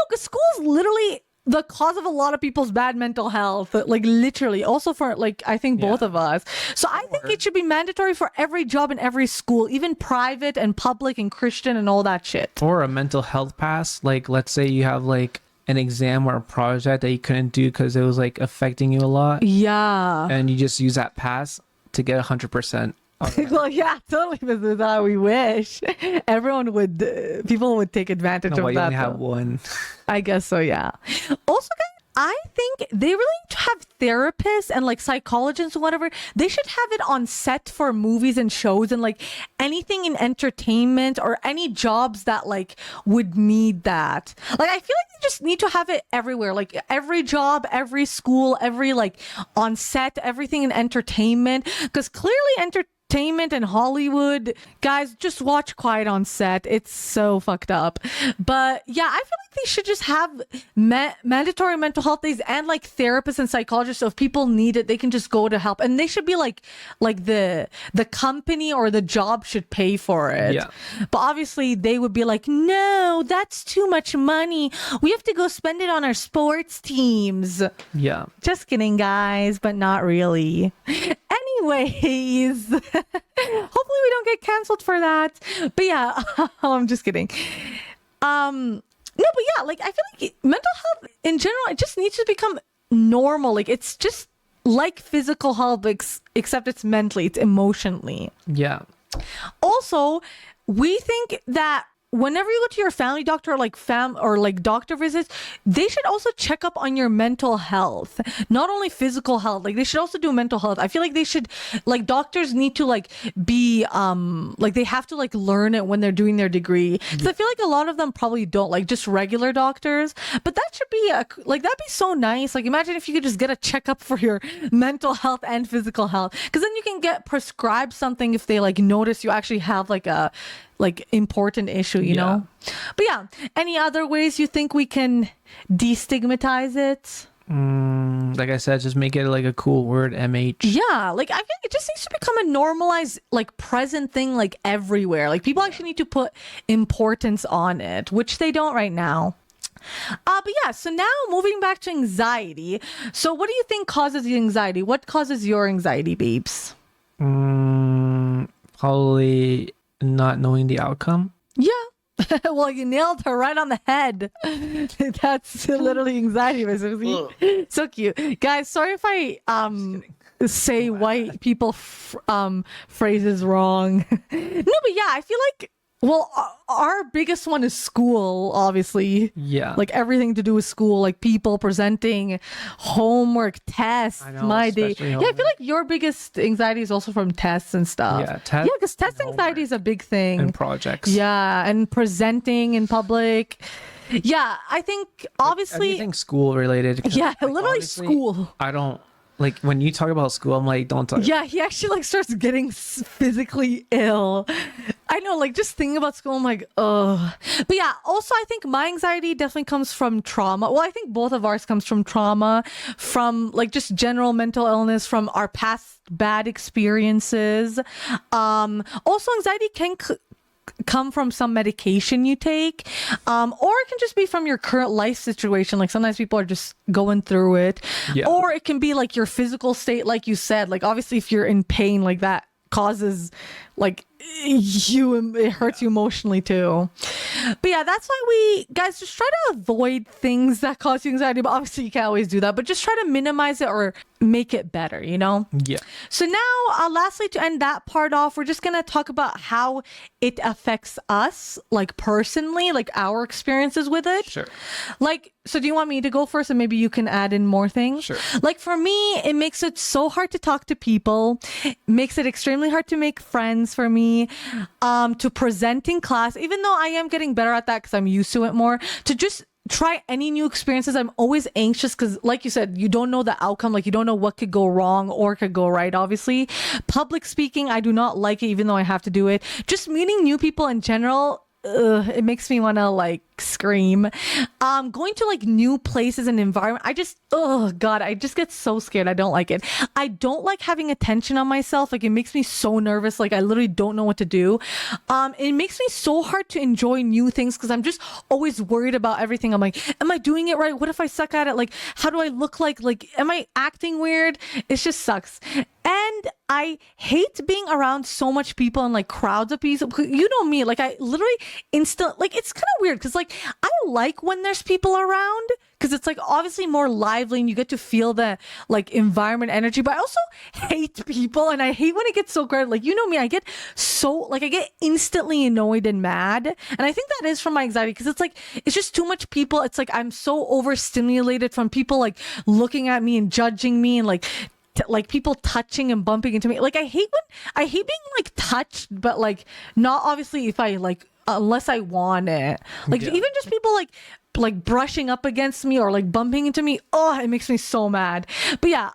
because school is literally the cause of a lot of people's bad mental health, like literally. Also for like, I think both of us. So I think it should be mandatory for every job in every school, even private and public and Christian and all that shit.
Or a mental health pass. Like, let's say you have like an exam or a project that you couldn't do because it was like affecting you a lot.
Yeah.
And you just use that pass to get 100%.
Well, yeah, totally. This is how we wish everyone would, people would take advantage of that.
You only have one.
I guess so, yeah. Also, guys, I think they really need to have therapists and like psychologists or whatever. They should have it on set for movies and shows and like anything in entertainment or any jobs that like would need that. Like, I feel like they just need to have it everywhere. Like every job, every school, every like on set, everything in entertainment. Because clearly entertainment and Hollywood, guys, just watch Quiet on Set. It's so fucked up. But yeah, I feel like they should just have mandatory mental health days and like therapists and psychologists. So if people need it, they can just go to help. And they should be like the company or the job should pay for it.
Yeah.
But obviously they would be like, no, that's too much money. We have to go spend it on our sports teams.
Yeah.
Just kidding, guys, but not really. Anyways, hopefully we don't get canceled for that. But yeah, I'm just kidding. No, but yeah, like I feel like mental health in general, it just needs to become normal. Like it's just like physical health, except it's mentally, it's emotionally.
Yeah.
Also, we think that whenever you go to your family doctor or like doctor visits, they should also check up on your mental health, not only physical health. Like they should also do mental health. I feel like they should, like doctors need to like be like they have to like learn it when they're doing their degree. So I feel like a lot of them probably don't, like just regular doctors. But that should be like that'd be so nice. Like imagine if you could just get a checkup for your mental health and physical health, because then you can get prescribed something if they like notice you actually have like a important issue, you know? But yeah, any other ways you think we can destigmatize it?
Like I said, just make it like a cool word, MH.
Yeah, like I think it just needs to become a normalized, like present thing, like everywhere. Like people actually need to put importance on it, which they don't right now. But yeah, so now moving back to anxiety. So what do you think causes the anxiety? What causes your anxiety, babes?
Probably not knowing the outcome.
Yeah. Well, you nailed her right on the head. That's literally anxiety, basically. So cute. Guys, sorry if I say white people phrases wrong. No, but yeah, I feel like, well, our biggest one is school, obviously.
Yeah.
Like everything to do with school, like people presenting, homework, tests.
I know,
My day.
especially
Yeah, I feel like your biggest anxiety is also from tests and stuff.
Yeah, tests.
Yeah, because test anxiety is a big thing.
And projects.
Yeah, and presenting in public. Yeah, I think obviously.
Anything school related.
Yeah,
like,
literally
honestly,
school.
I don't like when you talk about school. I'm like, don't talk.
Yeah, he actually like starts getting physically ill. I know, like just thinking about school, I'm like, ugh. But yeah, also I think my anxiety definitely comes from trauma. Well, I think both of ours comes from trauma, from like just general mental illness, from our past bad experiences. Also anxiety can come from some medication you take, or it can just be from your current life situation. Like sometimes people are just going through it, or it can be like your physical state, like you said. Like obviously if you're in pain, like that causes like it hurts you emotionally too. But yeah, that's why we guys just try to avoid things that cause you anxiety. But obviously you can't always do that, but just try to minimize it or make it better, you know?
Yeah.
So now lastly, to end that part off, we're just gonna talk about how it affects us, like personally, like our experiences with it.
Sure.
Like, so do you want me to go first and maybe you can add in more things?
Sure.
Like for me, it makes it so hard to talk to people, makes it extremely hard to make friends for me, to present in class, even though I am getting better at that because I'm used to it more, to just try any new experiences, I'm always anxious because, like you said, you don't know the outcome. Like, you don't know what could go wrong or could go right, obviously. Public speaking, I do not like it, even though I have to do it. Just meeting new people in general, it makes me want to like scream. Going to like new places and environment, I just, oh God, I just get so scared. I don't like it. I don't like having attention on myself. Like, it makes me so nervous. Like, I literally don't know what to do. It makes me so hard to enjoy new things because I'm just always worried about everything. I'm like, am I doing it right? What if I suck at it? Like, how do I look like am I acting weird? It just sucks. And I hate being around so much people and like crowds of people. You know me, like I literally it's kind of weird because like I like when there's people around because it's like obviously more lively and you get to feel the like environment energy. But I also hate people and I hate when it gets so crowded. Like, you know me, I get instantly annoyed and mad. And I think that is from my anxiety because it's like, it's just too much people. It's like I'm so overstimulated from people like looking at me and judging me and like people touching and bumping into me. Like, I hate being like touched, but like not obviously if I like, unless I want it. Like, even just people like brushing up against me or like bumping into me. Oh, it makes me so mad. But yeah,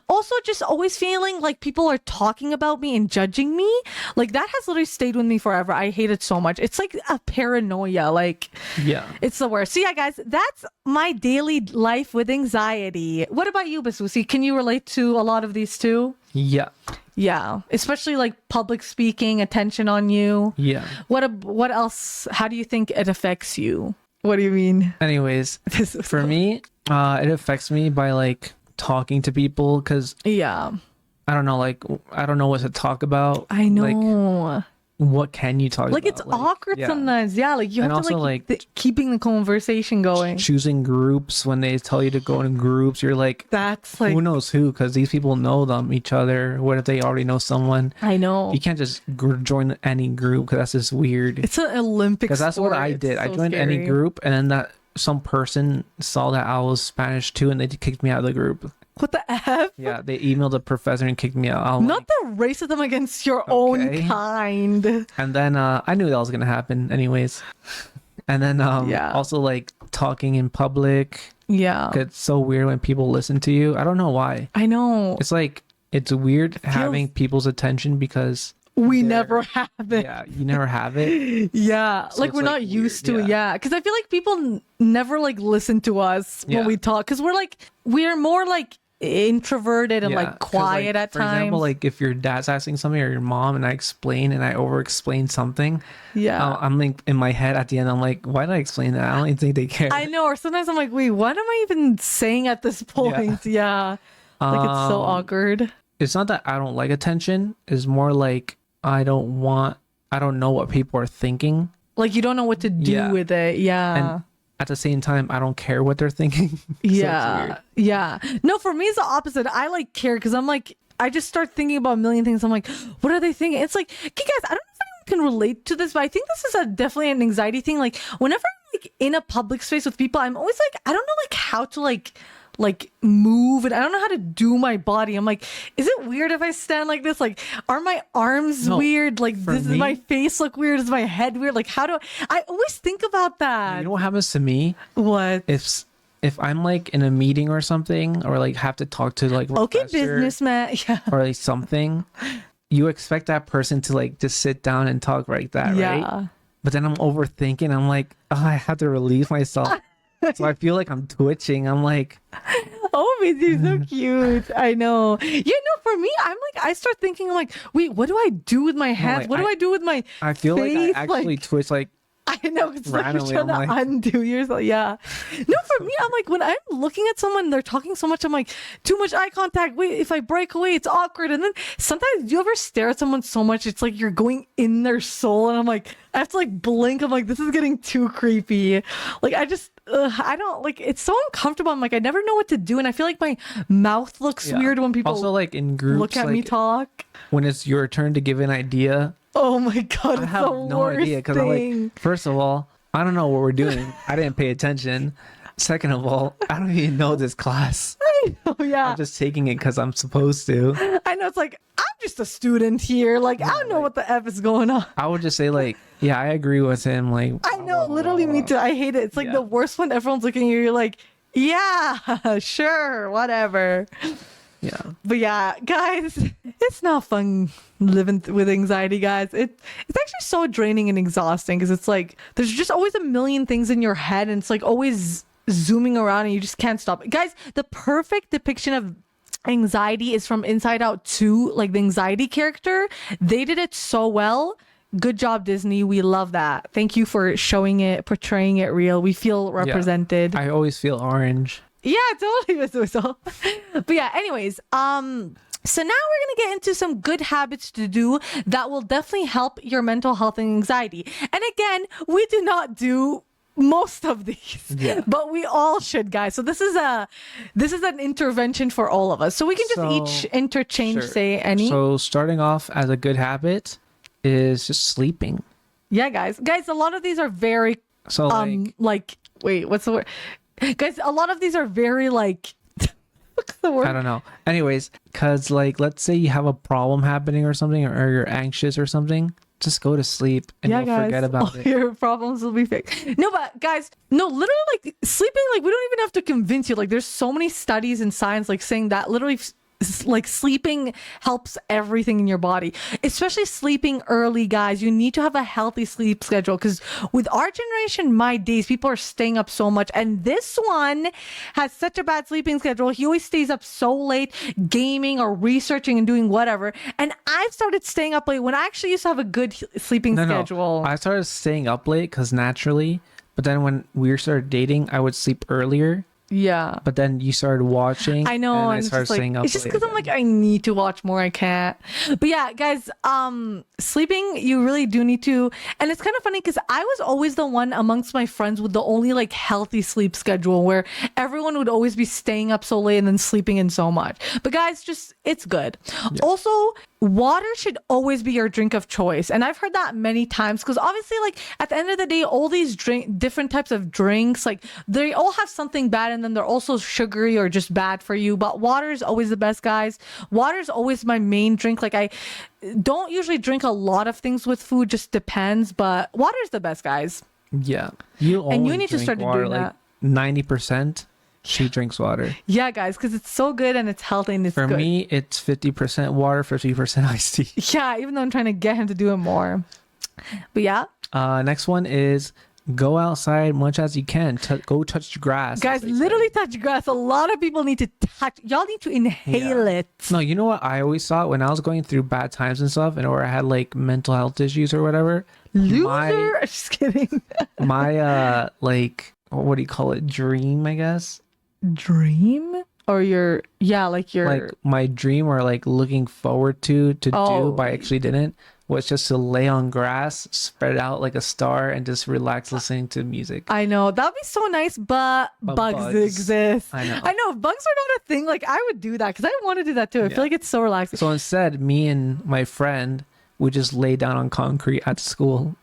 also just always feeling like people are talking about me and judging me. Like, that has literally stayed with me forever. I hate it so much. It's like a paranoia. Like, yeah, it's the worst. So yeah, guys, that's my daily life with anxiety. What about you, Basusi? Can you relate to a lot of these too? Yeah, especially like public speaking, attention on you. Yeah. What else? How do you think it affects you? What do you mean?
Anyways, for me, it affects me by like talking to people because I don't know, like I don't know what to talk about.
I know.
Like, what can you talk about?
Like, it's awkward sometimes. Yeah, like you have to like keeping the conversation going.
Choosing groups when they tell you to go in groups, you're like,
that's like,
who knows who? Because these people know each other. What if they already know someone?
I know.
You can't just join any group because that's just weird.
It's an Olympic sport.
Because that's what I did. I joined any group, and then some person saw that I was Spanish too, and they kicked me out of the group.
What the F?
Yeah, they emailed the professor and kicked me out.
Not the racism against your own kind.
And then I knew that was going to happen anyways. And then also like talking in public. Yeah. It's so weird when people listen to you. I don't know why.
I know.
It's like, it's weird having people's attention because
we never have it.
Yeah, you never have it.
Yeah, so like we're not used to it. Yeah, because I feel like people never like listen to us when we talk because we're more like introverted and like quiet at times. For example,
like if your dad's asking something or your mom and I explain and I over explain something, I'm like in my head at the end, I'm like, why did I explain that? I don't even think they care.
I know. Or sometimes I'm like, wait, what am I even saying at this point? Yeah. Like, it's so awkward.
It's not that I don't like attention. It's more like I don't know what people are thinking.
Like, you don't know what to do with it. Yeah.
And at the same time, I don't care what they're thinking.
Yeah. Yeah. No, for me, it's the opposite. I like care because I'm like, I just start thinking about a million things. I'm like, what are they thinking? It's like, okay, guys, I don't know if anyone can relate to this, but I think this is definitely an anxiety thing. Like, whenever I'm like in a public space with people, I'm always like, I don't know like how to like move, and I don't know how to do my body. I'm like, is it weird if I stand like this? Like, are my arms weird? Like, does my face look weird? Is my head weird? Like, how do I always think about that?
You know what happens to me?
What?
If I'm like in a meeting or something, or like have to talk to like
businessman,
or like something, you expect that person to like just sit down and talk like that, right? But then I'm overthinking. I'm like, oh, I have to relieve myself. So I feel like I'm twitching. I'm like,
oh, you're so cute. I know. You know, for me, I'm like, I start thinking, I'm like, wait, what do I do with my hands? Like, what do I do with my
I feel face? Like I actually twitch like,
I know, it's like you're trying to undo yourself. Yeah. No, for me, I'm like, when I'm looking at someone, they're talking so much, I'm like, too much eye contact. Wait, if I break away, it's awkward. And then sometimes, do you ever stare at someone so much, it's like you're going in their soul? And I'm like, I have to like blink. I'm like, this is getting too creepy. Like, I don't like, it's so uncomfortable. I'm like, I never know what to do. And I feel like my mouth looks weird when people
also like in groups
look at me talk.
When it's your turn to give an idea.
Oh my God.
I have no idea because I'm like, first of all, I don't know what we're doing. I didn't pay attention. Second of all, I don't even know this class.
I know, yeah.
I'm just taking it because I'm supposed to.
I know, it's like, I'm just a student here. Like, I don't know what the F is going on.
I would just say like, Yeah, I agree with him. Like,
I know, literally me too. I hate it. It's like
Yeah.
the worst when everyone's looking at you. You're like, yeah, sure, whatever.
yeah,
But yeah, guys, it's not fun living with anxiety, guys. It's actually so draining and exhausting because it's like there's just always a million things in your head and it's like always zooming around and you just can't stop. Guys, the perfect depiction of anxiety is from Inside Out 2, like the anxiety character. They did it so well. Good job, Disney. We love that. Thank you for showing it, portraying it real. We feel represented.
I always feel orange.
Yeah, totally. But yeah, anyways, so now we're gonna get into some good habits to do that will definitely help your mental health and anxiety. And again, we do not do most of these, but we all should, guys. So this is an intervention for all of us. So we can just each interchange, say any.
So starting off as a good habit is just sleeping.
Yeah, guys, a lot of these are very wait, what's the word? Guys, a lot of these are very like what's the word?
I don't know. Anyways, because like let's say you have a problem happening or something, or you're anxious or something, just go to sleep and you'll forget about it.
Your problems will be fixed. No, but guys, literally, like sleeping, like we don't even have to convince you. Like there's so many studies in science like saying that literally like sleeping helps everything in your body, especially sleeping early, guys. You need to have a healthy sleep schedule because with our generation, my days, people are staying up so much, and this one has such a bad sleeping schedule. He always stays up so late gaming or researching and doing whatever, and I've started staying up late when I actually used to have a good sleeping schedule.
I started staying up late because naturally, but then when we started dating, I would sleep earlier.
Yeah,
but then you started watching.
I know,
and I
I'm
started
just like,
staying up.
it's just because I'm like, I need to watch more. I can't. But yeah, guys, sleeping, you really do need to. And it's kind of funny because I was always the one amongst my friends with the only like healthy sleep schedule where everyone would always be staying up so late and then sleeping in so much. But guys, just it's good. Yeah. Also, water should always be your drink of choice, and I've heard that many times because obviously, like at the end of the day, all these different types of drinks, like they all have something bad in them. They're also sugary or just bad for you, but water is always the best, guys. Water is always my main drink. Like I don't usually drink a lot of things with food, just depends, but water is the best, guys.
Yeah, you
need to start doing that.
90%. She drinks water.
Yeah, guys, because it's so good and it's healthy and it's
good. For
good.
me, it's 50% water, 50% iced tea.
Yeah, even though I'm trying to get him to do it more. But yeah.
Next one is go outside much as you can. Go touch grass.
Guys, literally touch grass. A lot of people need to touch. Y'all need to inhale it.
No, you know what I always thought when I was going through bad times and stuff, and or I had like mental health issues or whatever.
Loser. Just kidding.
My like, what do you call it? Dream, I guess.
Dream or your like
my dream or like looking forward to do but I actually didn't was just to lay on grass, spread out like a star, and just relax listening to music.
I know that'd be so nice, but bugs exist.
I know
bugs are not a thing. Like I would do that because I want to do that too. I feel like it's so relaxing.
So instead, me and my friend would just lay down on concrete at school.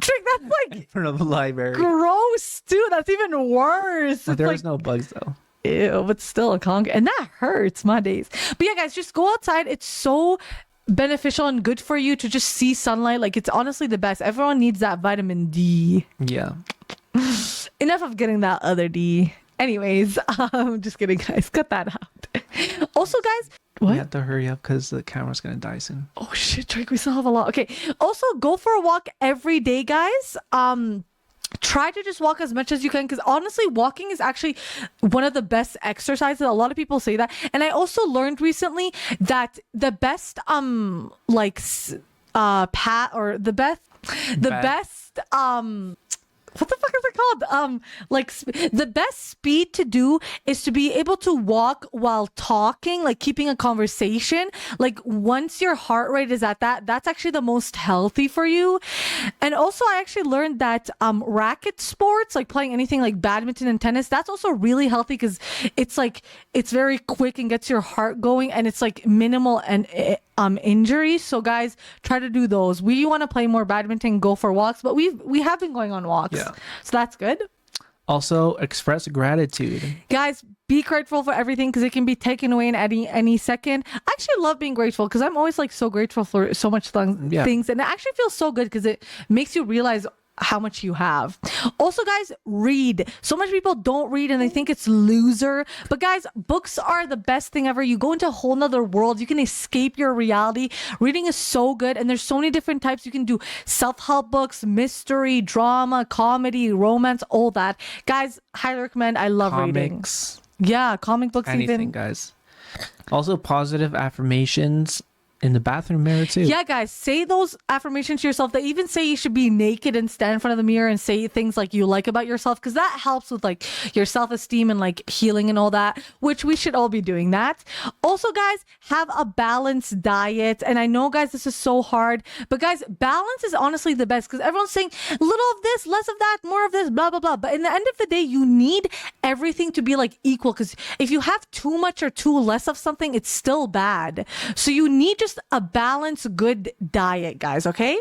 That's like
in front of the library.
Gross, dude. That's even worse.
But there was no bugs though.
Ew, but still a concrete, and that hurts my days. But yeah, guys, just go outside. It's so beneficial and good for you to just see sunlight. Like it's honestly the best. Everyone needs that vitamin D.
Yeah.
Enough of getting that other D. Anyways, just kidding, guys. Cut that out. Also, guys. What?
We have to hurry up because the camera's gonna die soon.
Oh shit, Drake, we still have a lot. Okay. Also, go for a walk every day, guys. Try to just walk as much as you can because honestly, walking is actually one of the best exercises. A lot of people say that, and I also learned recently that the best what the fuck is it called? The best speed to do is to be able to walk while talking, like keeping a conversation. Like once your heart rate is at that's actually the most healthy for you. And also I actually learned that racket sports, like playing anything like badminton and tennis, that's also really healthy because it's very quick and gets your heart going, and it's like minimal and injuries. So guys, try to do those. We want to play more badminton, go for walks, but we have been going on walks.
Yeah.
So that's good.
Also, express gratitude.
Guys, be grateful for everything because it can be taken away in any second. I actually love being grateful because I'm always like so grateful for so much things, and it actually feels so good because it makes you realize how much you have. Also, guys, read. So much people don't read and they think it's loser, but guys, books are the best thing ever. You go into a whole nother world. You can escape your reality. Reading is so good, and there's so many different types. You can do self-help books, mystery, drama, comedy, romance, all that. Guys, highly recommend. I love reading.
Comics.
Yeah, comic books.
Anything,
even
guys. Also, positive affirmations in the bathroom mirror too.
Yeah, guys, say those affirmations to yourself. They even say you should be naked and stand in front of the mirror and say things like you like about yourself, because that helps with like your self-esteem and like healing and all that, which we should all be doing that. Also, guys, have a balanced diet. And I know, guys, this is so hard, but guys, balance is honestly the best because everyone's saying little of this, less of that, more of this, blah, blah, blah. But in the end of the day, you need everything to be like equal, because if you have too much or too less of something, it's still bad. So you need just a balanced, good diet, guys, okay?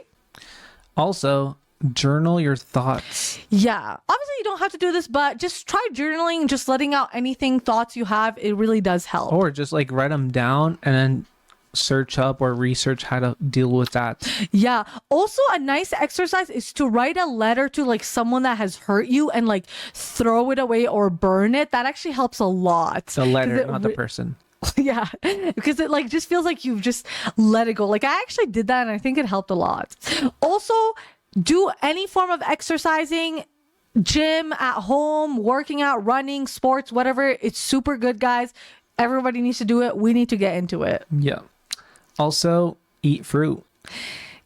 Also, journal your thoughts.
Yeah. Obviously, you don't have to do this, but just try journaling, just letting out anything, thoughts you have. It really does help.
Or just like write them down and then search up or research how to deal with that.
Yeah. Also, a nice exercise is to write a letter to like someone that has hurt you and like throw it away or burn it. That actually helps a lot.
The letter, not the person.
Yeah, because it like just feels like you've just let it go. Like I actually did that and I think it helped a lot. Also, do any form of exercising, gym, at home, working out, running, sports, whatever. It's super good, guys. Everybody needs to do it. We need to get into it.
Yeah. Also, eat fruit.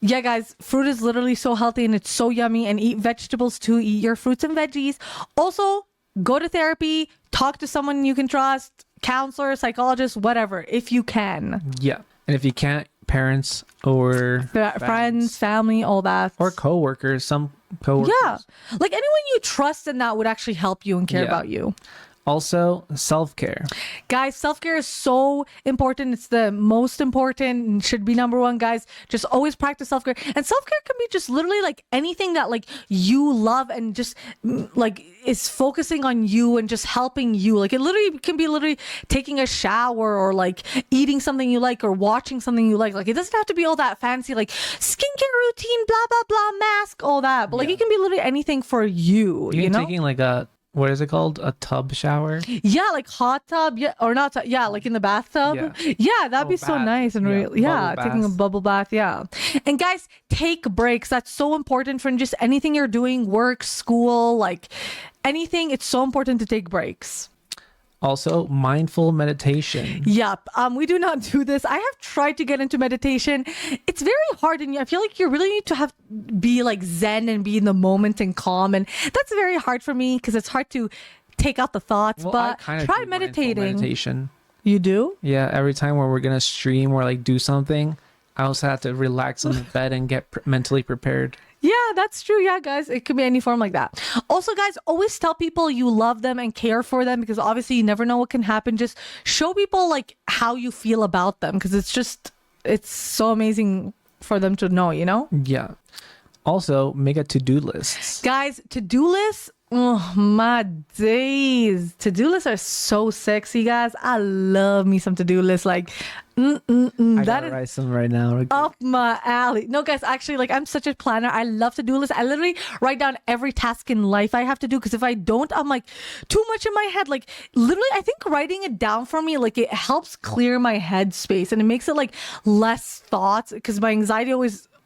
Yeah, guys, fruit is literally so healthy and it's so yummy. And eat vegetables too. Eat your fruits and veggies. Also, go to therapy, talk to someone you can trust, counselor, psychologist, whatever, if you can.
Yeah. And if you can't, parents or
friends, family, all that.
Or coworkers, some coworkers.
Yeah. Like anyone you trust and that would actually help you and care about you.
Also, self-care.
Guys, self-care is so important. It's the most important and should be number one, guys. Just always practice self-care. And self-care can be just literally like anything that like you love and just like is focusing on you and just helping you. Like it literally can be literally taking a shower or like eating something you like or watching something you like. Like it doesn't have to be all that fancy, like skincare routine, blah, blah, blah, mask, all that. But like it can be literally anything for you, you know?
Taking like a, what is it called? A tub shower?
Yeah, like hot tub. Yeah, or not. Yeah, like in the bathtub. Yeah, that'd be so nice and real. Yeah, taking a bubble bath. Yeah. And guys, take breaks. That's so important for just anything you're doing, work, school, like anything. It's so important to take breaks.
Also, mindful meditation.
Yep. We do not do this. I have tried to get into meditation. It's very hard, and I feel like you really need to be like zen and be in the moment and calm, and that's very hard for me because it's hard to take out the thoughts.
Well,
but try meditating.
Meditation.
You do?
Yeah. Every time when we're gonna stream or like do something, I also have to relax on the bed and get mentally prepared.
Yeah, that's true. Yeah, guys, it could be any form like that. Also, guys, always tell people you love them and care for them because obviously you never know what can happen. Just show people like how you feel about them because it's so amazing for them to know, you know?
Yeah. Also, make a to-do list.
Guys, to-do lists. Oh my days. To-do lists are so sexy, guys. I love me some to-do lists. Like,
I gotta write some right now.
Up my alley. No, guys, actually, like I'm such a planner. I love to-do lists. I literally write down every task in life I have to do because if I don't, I'm like too much in my head. Like literally, I think writing it down for me, like it helps clear my head space and it makes it like less thoughts because my anxiety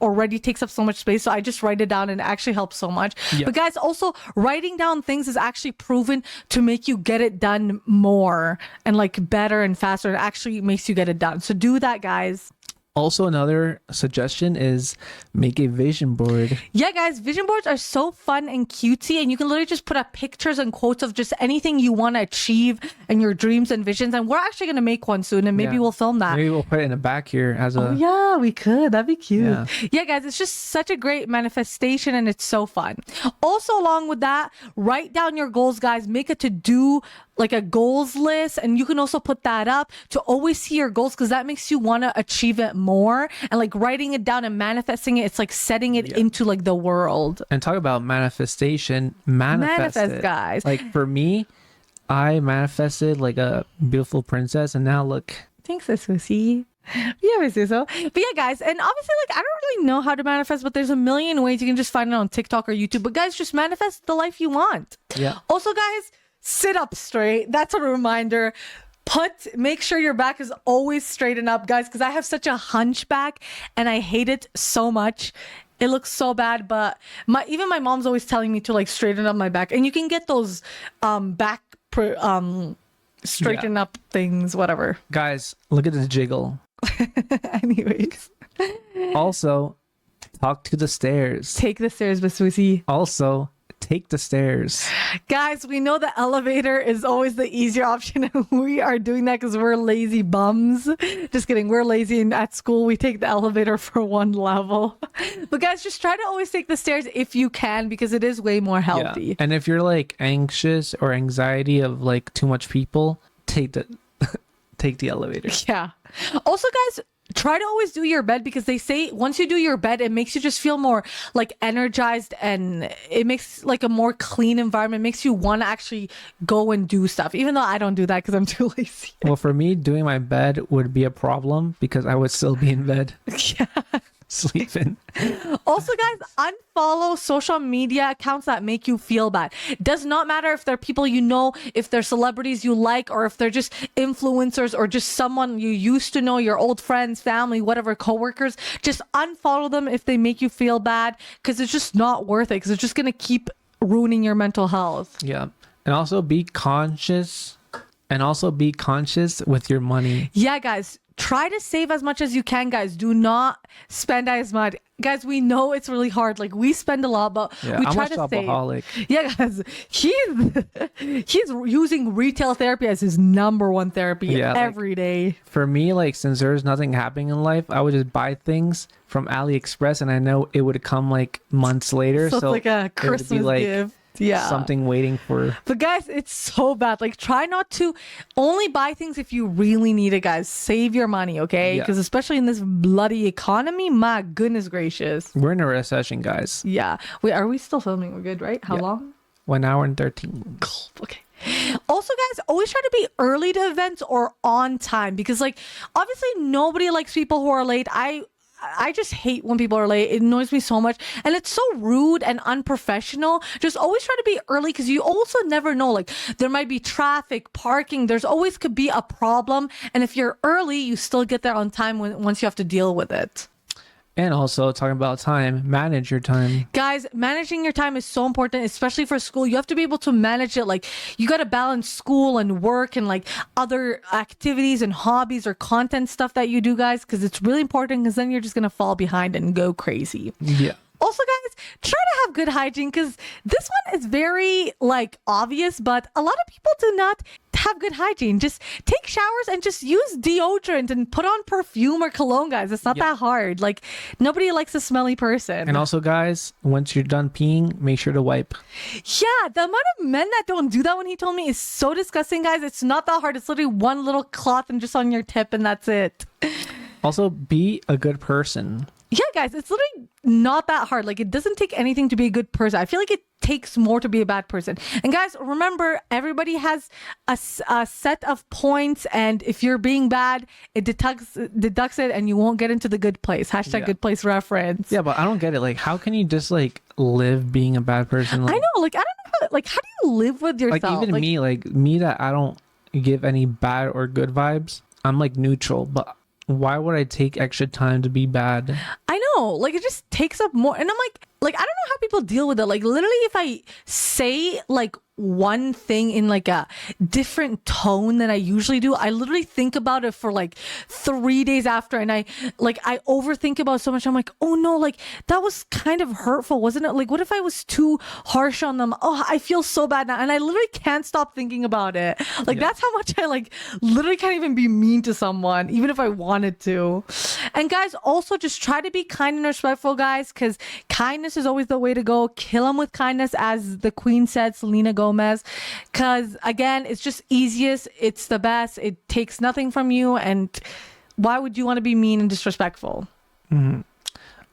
already takes up so much space, so I just write it down and it actually helps so much. But guys, also writing down things is actually proven to make you get it done more and like better and faster. It actually makes you get it done, so do that, guys.
Also, another suggestion is make a vision board.
Yeah, guys, vision boards are so fun and cutesy, and you can literally just put up pictures and quotes of just anything you want to achieve and your dreams and visions. And we're actually going to make one soon, and maybe we'll film that.
Maybe we'll put it in the back here as a...
Oh, yeah, we could. That'd be cute. Yeah, guys, it's just such a great manifestation, and it's so fun. Also, along with that, write down your goals, guys. Make a to-do like a goals list, and you can also put that up to always see your goals, because that makes you want to achieve it more. And like writing it down and manifesting it, it's like setting it into like the world.
And talk about manifestation. Manifest it.
Guys.
Like for me, I manifested like a beautiful princess, and now look.
Thanks, Susie. Yeah, I say so. But yeah, guys, and obviously, like, I don't really know how to manifest, but there's a million ways. You can just find it on TikTok or YouTube. But guys, just manifest the life you want.
Yeah.
Also, guys, sit up straight. That's a reminder. Make sure your back is always straightened up, guys, because I have such a hunchback and I hate it so much. It looks so bad, but even my mom's always telling me to like straighten up my back. And you can get those straighten up things, whatever.
Guys, look at this jiggle.
Anyways.
Also, talk to the stairs.
Take the stairs, Basusi.
Also, take the stairs.
Guys, we know the elevator is always the easier option. And we are doing that because we're lazy bums. Just kidding. We're lazy, and at school we take the elevator for one level. But guys, just try to always take the stairs if you can, because it is way more healthy.
Yeah. And if you're like anxious or anxiety of like too much people, take the elevator.
Yeah. Also, guys, try to always do your bed, because they say once you do your bed, it makes you just feel more like energized, and it makes like a more clean environment. It makes you want to actually go and do stuff, even though I don't do that because I'm too lazy.
Well, for me, doing my bed would be a problem because I would still be in bed.
Yeah.
Sleeping.
Also, guys, unfollow social media accounts that make you feel bad. Does not matter if they're people you know, if they're celebrities you like, or if they're just influencers or just someone you used to know, your old friends, family, whatever, coworkers. Just unfollow them if they make you feel bad, because it's just not worth it, because it's just going to keep ruining your mental health.
Yeah. And also be conscious. And also be conscious with your money.
Yeah, guys. Try to save as much as you can, guys. Do not spend as much. Guys, we know it's really hard. Like, we spend a lot, but we try to save.
Shopaholic.
Yeah, guys. He's using retail therapy as his number one therapy every day.
For me, like, since there's nothing happening in life, I would just buy things from AliExpress, and I know it would come like months later.
So it's like a Christmas gift. Yeah,
something waiting for.
But guys, it's so bad. Like, try not to only buy things if you really need it, guys. Save your money, okay? Because especially in this bloody economy, my goodness gracious.
We're in a recession, guys.
Yeah. Wait, are we still filming? We're good, right? How long?
1 hour and 13.
Okay. Also, guys, always try to be early to events or on time, because like obviously nobody likes people who are late. I just hate when people are late. It annoys me so much. And it's so rude and unprofessional. Just always try to be early, because you also never know. Like, there might be traffic, parking. There's always could be a problem. And if you're early, you still get there on time once you have to deal with it.
And also, talking about time, manage your time.
Guys, managing your time is so important, especially for school. You have to be able to manage it. Like, you got to balance school and work and like other activities and hobbies or content stuff that you do, guys, because it's really important, because then you're just going to fall behind and go crazy.
Yeah.
Also, guys, try to have good hygiene, because this one is very like obvious, but a lot of people do not have good hygiene. Just take showers and just use deodorant and put on perfume or cologne, guys. It's not that hard. Like, nobody likes a smelly person.
And also, guys, once you're done peeing, make sure to wipe.
Yeah, the amount of men that don't do that when he told me is so disgusting, guys. It's not that hard. It's literally one little cloth and just on your tip, and that's it.
Also, be a good person.
Yeah, guys, it's literally not that hard. Like, it doesn't take anything to be a good person. I feel like it takes more to be a bad person. And guys, remember, everybody has a set of points, and if you're being bad, it deducts it, and you won't get into the good place. # good place reference.
Yeah, but I don't get it. Like, how can you just like live being a bad person? Like,
I know. Like, I don't know. Like, how do you live with yourself?
Like, even me that I don't give any bad or good vibes. I'm like neutral, but why would I take extra time to be bad?
I know, like, it just takes up more. And I'm like, I don't know how people deal with it. Like, literally, if I say like one thing in like a different tone than I usually do, I literally think about it for like 3 days after, and I overthink about it so much. I'm like, oh no, like, that was kind of hurtful, wasn't it? Like, what if I was too harsh on them? Oh, I feel so bad now, and I literally can't stop thinking about it. Like, that's how much I like literally can't even be mean to someone, even if I wanted to. And guys, also just try to be kind and respectful, guys, because kindness is always the way to go. Kill them with kindness, as the queen said, Selena Gomez. Gomez, because again, it's just easiest. It's the best. It takes nothing from you. And why would you want to be mean and disrespectful?
Mm-hmm.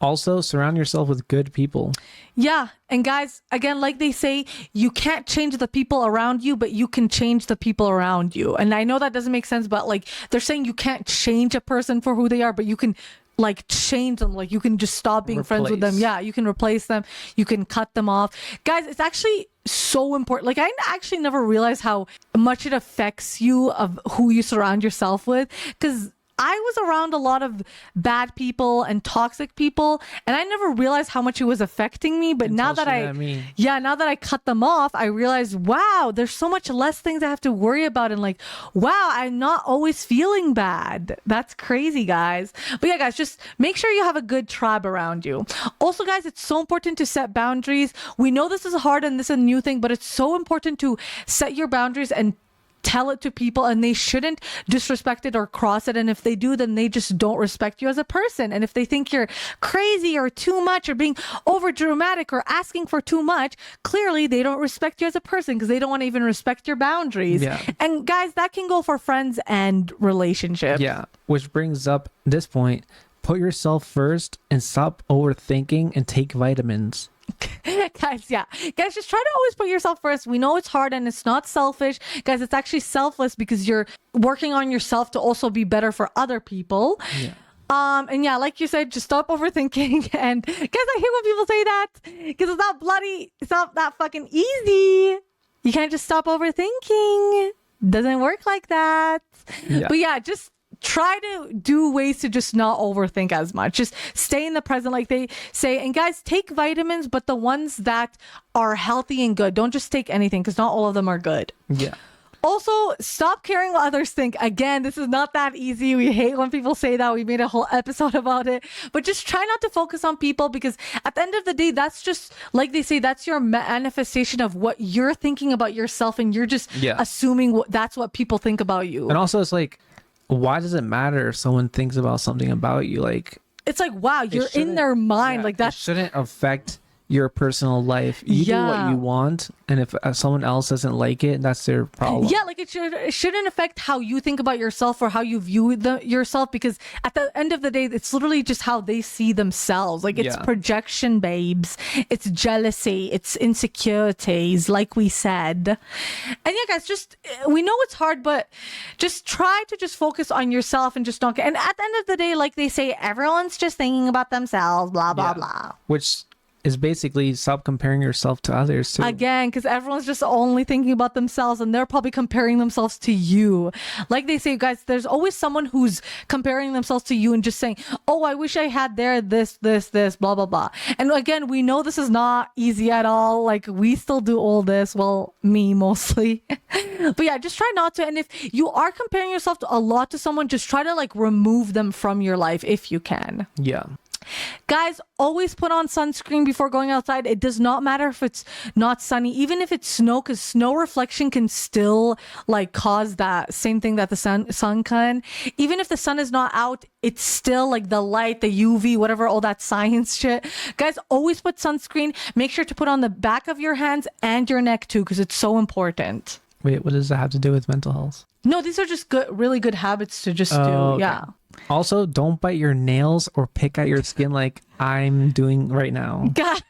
Also, surround yourself with good people.
Yeah. And guys, again, like they say, you can't change the people around you, but you can change the people around you. And I know that doesn't make sense, but like they're saying you can't change a person for who they are, but you can like change them. Like you can just stop being friends with them. Yeah. You can replace them. You can cut them off. Guys, it's actually so important. Like I actually never realized how much it affects you of who you surround yourself with. Because I was around a lot of bad people and toxic people, and I never realized how much it was affecting me. But now that now that I cut them off, I realized, wow, there's so much less things I have to worry about. And like, wow, I'm not always feeling bad. That's crazy, guys. But yeah, guys, just make sure you have a good tribe around you. Also, guys, it's so important to set boundaries. We know this is hard and this is a new thing, but it's so important to set your boundaries and tell it to people, and they shouldn't disrespect it or cross it. And if they do, then they just don't respect you as a person. And if they think you're crazy or too much or being over dramatic or asking for too much, clearly they don't respect you as a person because they don't want to even respect your boundaries.
Yeah.
And guys, that can go for friends and relationships.
Yeah. Which brings up this point. Put yourself first and stop overthinking and take vitamins.
Guys, just try to always put yourself first. We know it's hard and it's not selfish. Guys, it's actually selfless because you're working on yourself to also be better for other people.
Yeah.
And yeah, like you said, just stop overthinking. And guys, I hate when people say that because it's not that fucking easy. You can't just stop overthinking. Doesn't work like that.
Yeah.
But yeah, just try to do ways to just not overthink as much. Just stay in the present, like they say. And guys, take vitamins, but the ones that are healthy and good. Don't just take anything because not all of them are good.
Yeah.
Also, stop caring what others think. Again, this is not that easy. We hate when people say that. We made a whole episode about it. But just try not to focus on people because at the end of the day, that's just, like they say, that's your manifestation of what you're thinking about yourself. And you're just assuming that's what people think about you.
And also, it's like, why does it matter if someone thinks about something about you? Like,
it's like, wow, you're in their mind. Like that
shouldn't affect your personal life. You do what you want, and if someone else doesn't like it, that's their problem.
Yeah, like it shouldn't affect how you think about yourself or how you view yourself, because at the end of the day, it's literally just how they see themselves. Like it's projection, babes. It's jealousy. It's insecurities, like we said. And yeah, guys, just we know it's hard, but just try to just focus on yourself and just don't get. And at the end of the day, like they say, everyone's just thinking about themselves. Blah blah blah.
Which is basically stop comparing yourself to others too. Again,
because everyone's just only thinking about themselves and they're probably comparing themselves to you. Like they say, guys, there's always someone who's comparing themselves to you and just saying, oh, I wish I had this, blah, blah, blah. And again, we know this is not easy at all. Like we still do all this. Well, me mostly. But yeah, just try not to. And if you are comparing yourself a lot to someone, just try to like remove them from your life if you can.
Yeah.
Guys, always put on sunscreen before going outside. It does not matter if it's not sunny, even if it's snow, because snow reflection can still like cause that same thing that the sun can. Even if the sun is not out, it's still like the light, the UV, whatever, all that science shit. Guys, always put sunscreen. Make sure to put on the back of your hands and your neck too, because it's so important.
Wait, what does that have to do with mental health?
No, these are just really good habits to just do. Okay. Yeah.
Also, don't bite your nails or pick at your skin like I'm doing right now. Guys,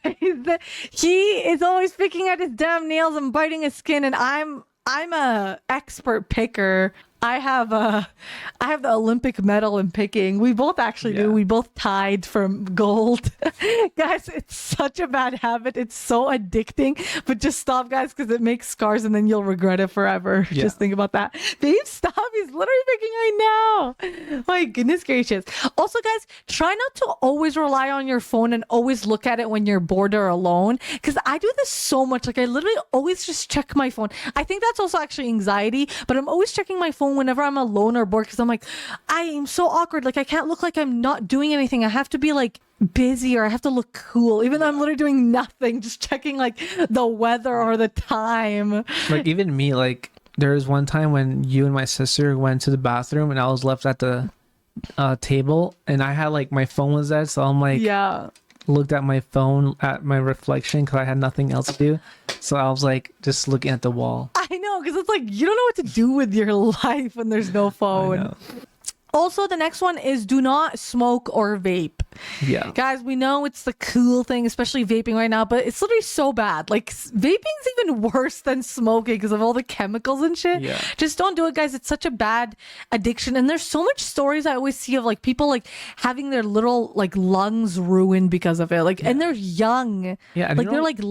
he is always picking at his damn nails and biting his skin, and I'm a expert picker. I have the Olympic medal in picking. We both actually do. We both tied from gold. Guys, it's such a bad habit. It's so addicting. But just stop, guys, because it makes scars and then you'll regret it forever. Yeah. Just think about that. Babe, stop. He's literally picking right now. My goodness gracious. Also, guys, try not to always rely on your phone and always look at it when you're bored or alone. Because I do this so much. Like, I literally always just check my phone. I think that's also actually anxiety, but I'm always checking my phone whenever I'm alone or bored because I'm like, I am so awkward. Like I can't look like I'm not doing anything. I have to be like busy or I have to look cool, even though I'm literally doing nothing, just checking like the weather or the time.
Like even me, like there was one time when you and my sister went to the bathroom and I was left at the table and I had like my phone was there, so I'm like, looked at my phone at my reflection because I had nothing else to do. So I was like just looking at the wall.
I know, because it's like you don't know what to do with your life when there's no phone. Also, the next one is do not smoke or vape.
Yeah.
Guys, we know it's the cool thing, especially vaping right now, but it's literally so bad. Like, vaping's even worse than smoking because of all the chemicals and shit.
Yeah.
Just don't do it, guys. It's such a bad addiction. And there's so much stories I always see of, like, people, like, having their little, like, lungs ruined because of it. Like, and they're young.
Yeah.
Like, they're, like,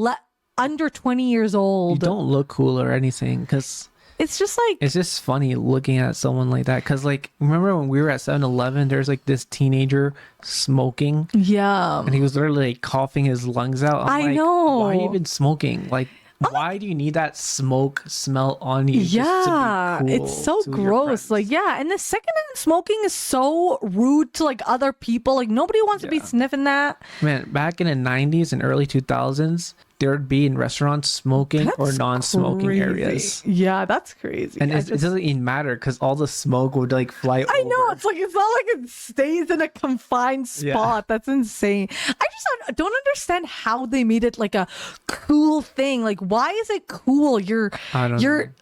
under 20 years old.
You don't look cool or anything because...
It's just like...
It's just funny looking at someone like that. Because, like, remember when we were at 7-Eleven, there's, like, this teenager smoking?
Yeah.
And he was literally, like, coughing his lungs out.
I know.
Why are you even smoking? Like, why do you need that smoke smell on you?
Yeah,
just to be cool
it's so
to your
gross.
friends?
Like, yeah, and the secondhand smoking is so rude to, like, other people. Like, nobody wants to be sniffing that.
Man, back in the 90s and early 2000s, there would be in restaurants smoking or non-smoking
crazy.
areas.
Yeah, that's crazy.
And it doesn't even matter because all the smoke would like fly over.
I know, it's not like it stays in a confined spot.
Yeah.
That's insane. I just don't understand how they made it like a cool thing. Like, why is it cool? You're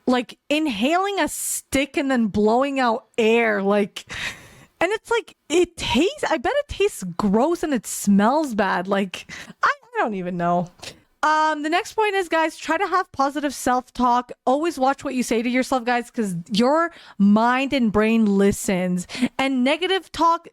like inhaling a stick and then blowing out air. Like, and it's like I bet it tastes gross and it smells bad. Like, I don't even know. The next point is, guys, try to have positive self-talk. Always watch what you say to yourself, guys, because your mind and brain listens. And negative talk,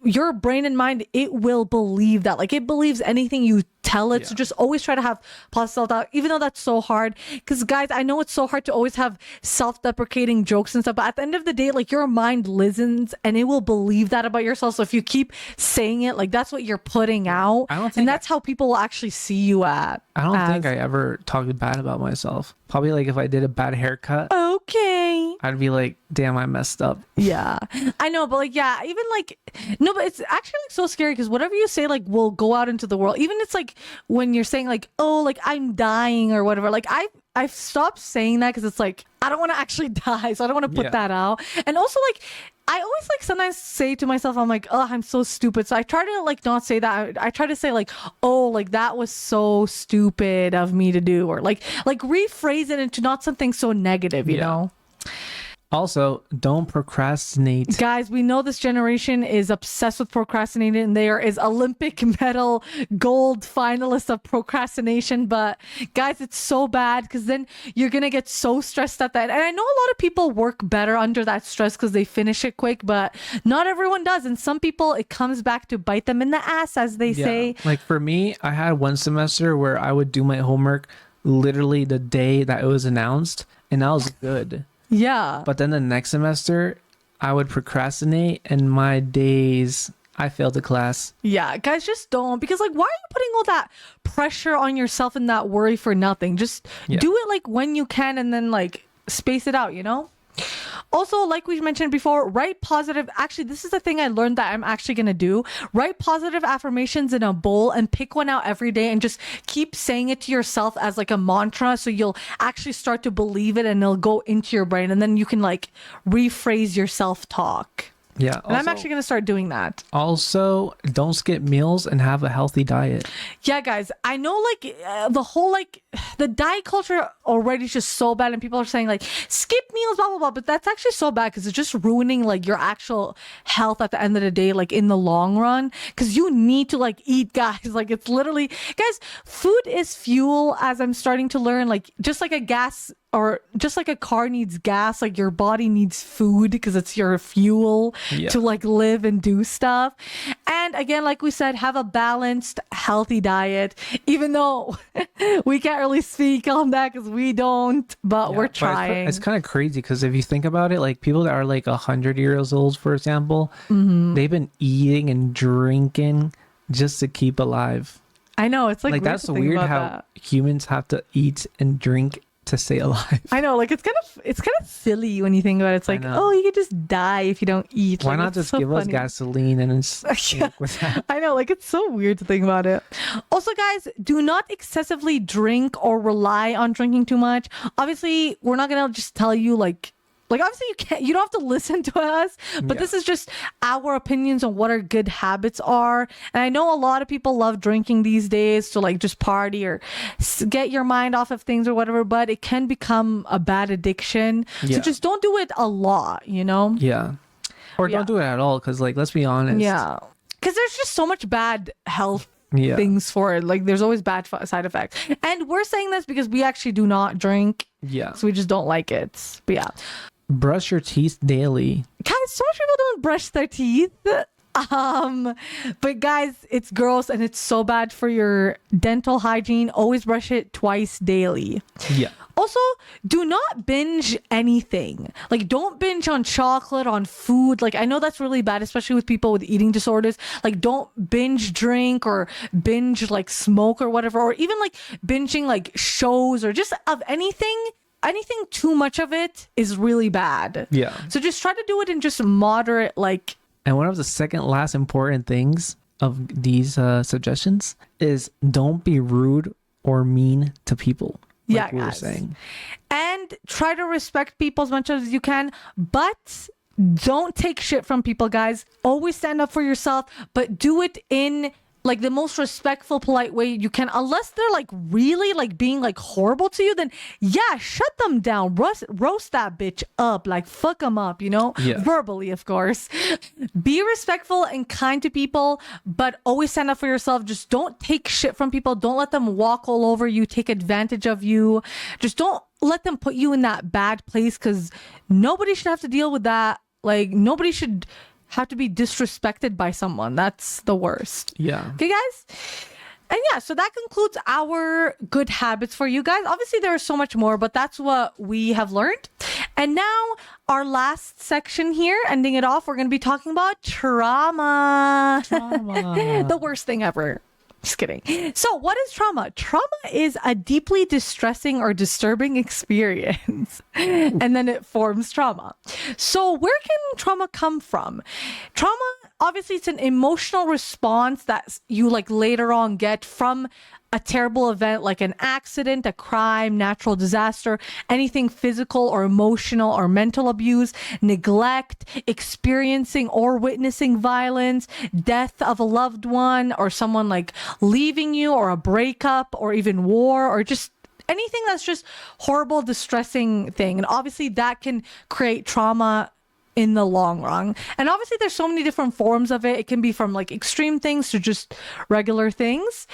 your brain and mind, it will believe that. Like, it believes anything you tell it. So just always try to have positive self-talk, even though that's so hard. Because, guys, I know it's so hard to always have self-deprecating jokes and stuff, but at the end of the day, like, your mind listens and it will believe that about yourself. So if you keep saying it, like, that's what you're putting out. And that's how people will actually see you at.
I don't think I ever talked bad about myself. Probably like if I did a bad haircut.
Okay.
I'd be like, damn, I messed up.
Yeah, I know, but like, yeah, even like, no, but it's actually like so scary because whatever you say, like, will go out into the world. Even it's like when you're saying like, oh, like I'm dying or whatever. Like I've stopped saying that because it's like, I don't want to actually die. So I don't want to put that out. And also like, I always like sometimes say to myself, I'm like, oh, I'm so stupid. So I try to like not say that. I try to say like, oh, like that was so stupid of me to do, or like rephrase it into not something so negative, you know?
Also, don't procrastinate.
Guys, we know this generation is obsessed with procrastinating, and there is Olympic medal gold finalists of procrastination. But guys, it's so bad because then you're going to get so stressed at that. And I know a lot of people work better under that stress because they finish it quick, but not everyone does. And some people, it comes back to bite them in the ass, as they say.
Like for me, I had one semester where I would do my homework literally the day that it was announced, and that was good.
Yeah.
But then the next semester, I would procrastinate, and my days, I failed the class.
Yeah, guys, just don't. Because, like, why are you putting all that pressure on yourself and that worry for nothing? Just do it, like, when you can and then, like, space it out, you know? Also, like we mentioned before, write positive. Actually, this is the thing I learned that I'm actually going to do. Write positive affirmations in a bowl and pick one out every day and just keep saying it to yourself as like a mantra. So you'll actually start to believe it and it'll go into your brain. And then you can like rephrase your self-talk.
Yeah.
And I'm actually going to start doing that.
Also, don't skip meals and have a healthy diet.
Yeah, guys, I know like the whole like the diet culture already is just so bad, and people are saying like skip meals, blah, blah, blah. But that's actually so bad because it's just ruining like your actual health at the end of the day, like in the long run, because you need to like eat, guys. Like it's literally, guys, food is fuel, as I'm starting to learn, like just like a gas or just like a car needs gas, like your body needs food because it's your fuel to like live and do stuff. And again, like we said, have a balanced, healthy diet, even though we can't really speak on that because we don't, but we're trying.
It's kind of crazy because if you think about it, like people that are like 100 years old, for example, they've been eating and drinking just to keep alive.
I know, it's like
that's weird how humans have to eat and drink to stay alive.
I know, like it's kind of silly when you think about it. It's like, oh, you could just die if you don't eat.
Why
like,
not just give us gasoline and stick with that?
I know, like it's so weird to think about it. Also, guys, do not excessively drink or rely on drinking too much. Obviously, we're not gonna just tell you like like obviously you don't have to listen to us, but this is just our opinions on what our good habits are. And I know a lot of people love drinking these days to like just party or get your mind off of things or whatever, but it can become a bad addiction. So just don't do it a lot, you know?
Yeah. Or don't do it at all, because like, let's be honest.
Yeah. Because there's just so much bad health
Yeah.
things for it. Like there's always bad side effects. And we're saying this because we actually do not drink.
Yeah.
So we just don't like it. But yeah.
Brush your teeth daily.
Guys, so much people don't brush their teeth. But guys, it's gross and it's so bad for your dental hygiene. Always brush it twice daily.
Yeah.
Also, do not binge anything. Like, don't binge on chocolate, on food. Like, I know that's really bad, especially with people with eating disorders. Like, don't binge drink or binge, like, smoke or whatever. Or even, like, binging, like, shows or just of anything. Anything too much of it is really bad.
Yeah.
So just try to do it in just moderate, like...
And one of the second last important things of these suggestions is don't be rude or mean to people. Like we were saying.
And try to respect people as much as you can, but don't take shit from people, guys. Always stand up for yourself, but do it in like the most respectful, polite way you can. Unless they're like really like being like horrible to you, then yeah, shut them down. Roast that bitch up, like fuck them up, you know?
Yeah.
Verbally, of course. Be respectful and kind to people, but always stand up for yourself. Just don't take shit from people. Don't let them walk all over you, take advantage of you. Just don't let them put you in that bad place, because nobody should have to deal with that. Like, nobody should have to be disrespected by someone. That's the worst.
Yeah.
Okay, guys? And yeah, so that concludes our good habits for you guys. Obviously, there is so much more, but that's what we have learned. And now, our last section here, ending it off, we're going to be talking about trauma. The worst thing ever. Just kidding. So what is trauma? Trauma is a deeply distressing or disturbing experience. And then it forms trauma. So where can trauma come from? Trauma, obviously, it's an emotional response that you like later on get from a terrible event like an accident, a crime, natural disaster, anything physical or emotional or mental abuse, neglect, experiencing or witnessing violence, death of a loved one, or someone like leaving you, or a breakup, or even war, or just anything that's just horrible, distressing thing. And obviously that can create trauma in the long run. And obviously there's so many different forms of it. It can be from like extreme things to just regular things.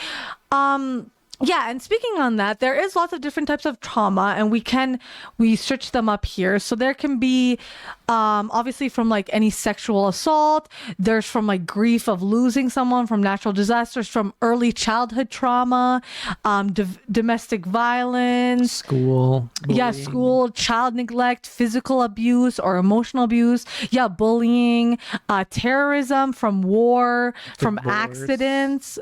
Yeah, and speaking on that, there is lots of different types of trauma, and we search them up here. So there can be obviously from like any sexual assault, there's from like grief of losing someone, from natural disasters, from early childhood trauma, domestic violence,
school, bullying.
Yeah, school, child neglect, physical abuse or emotional abuse, yeah, bullying, terrorism, from war, from accidents.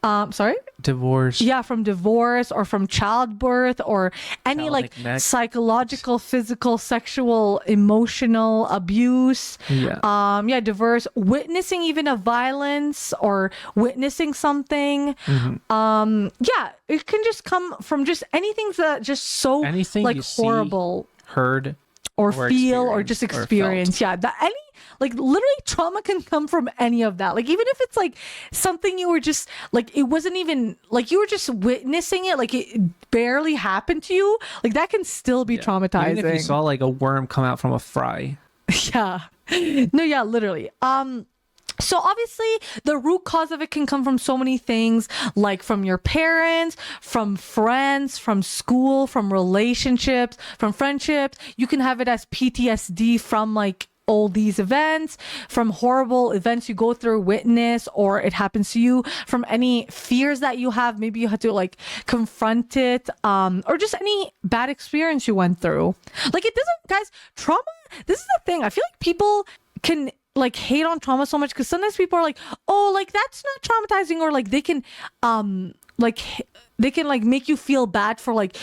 Sorry?
Divorce.
Yeah, from divorce or from childbirth or any
Child
like
neglect.
psychological, physical, sexual, emotional abuse.
Yeah.
Yeah, diverse, witnessing even a violence or witnessing something. Yeah, it can just come from just anything that just so
Anything
like
you see,
horrible
heard,
or feel or
experienced
just
or felt.
experience. Yeah, that any like literally trauma can come from any of that. Like even if it's like something you were just like it wasn't even like you were just witnessing it, like it barely happened to you, like that can still be traumatizing.
Even if you saw like a worm come out from a fry.
Yeah. No, yeah, literally. So obviously the root cause of it can come from so many things, like from your parents, from friends, from school, from relationships, from friendships. You can have it as PTSD from like all these events, from horrible events you go through, witness, or it happens to you, from any fears that you have. Maybe you had to like confront it, or just any bad experience you went through. Like it doesn't, guys, trauma, this is the thing. I feel like people can like hate on trauma so much because sometimes people are like, oh, like that's not traumatizing, or like they can like make you feel bad for like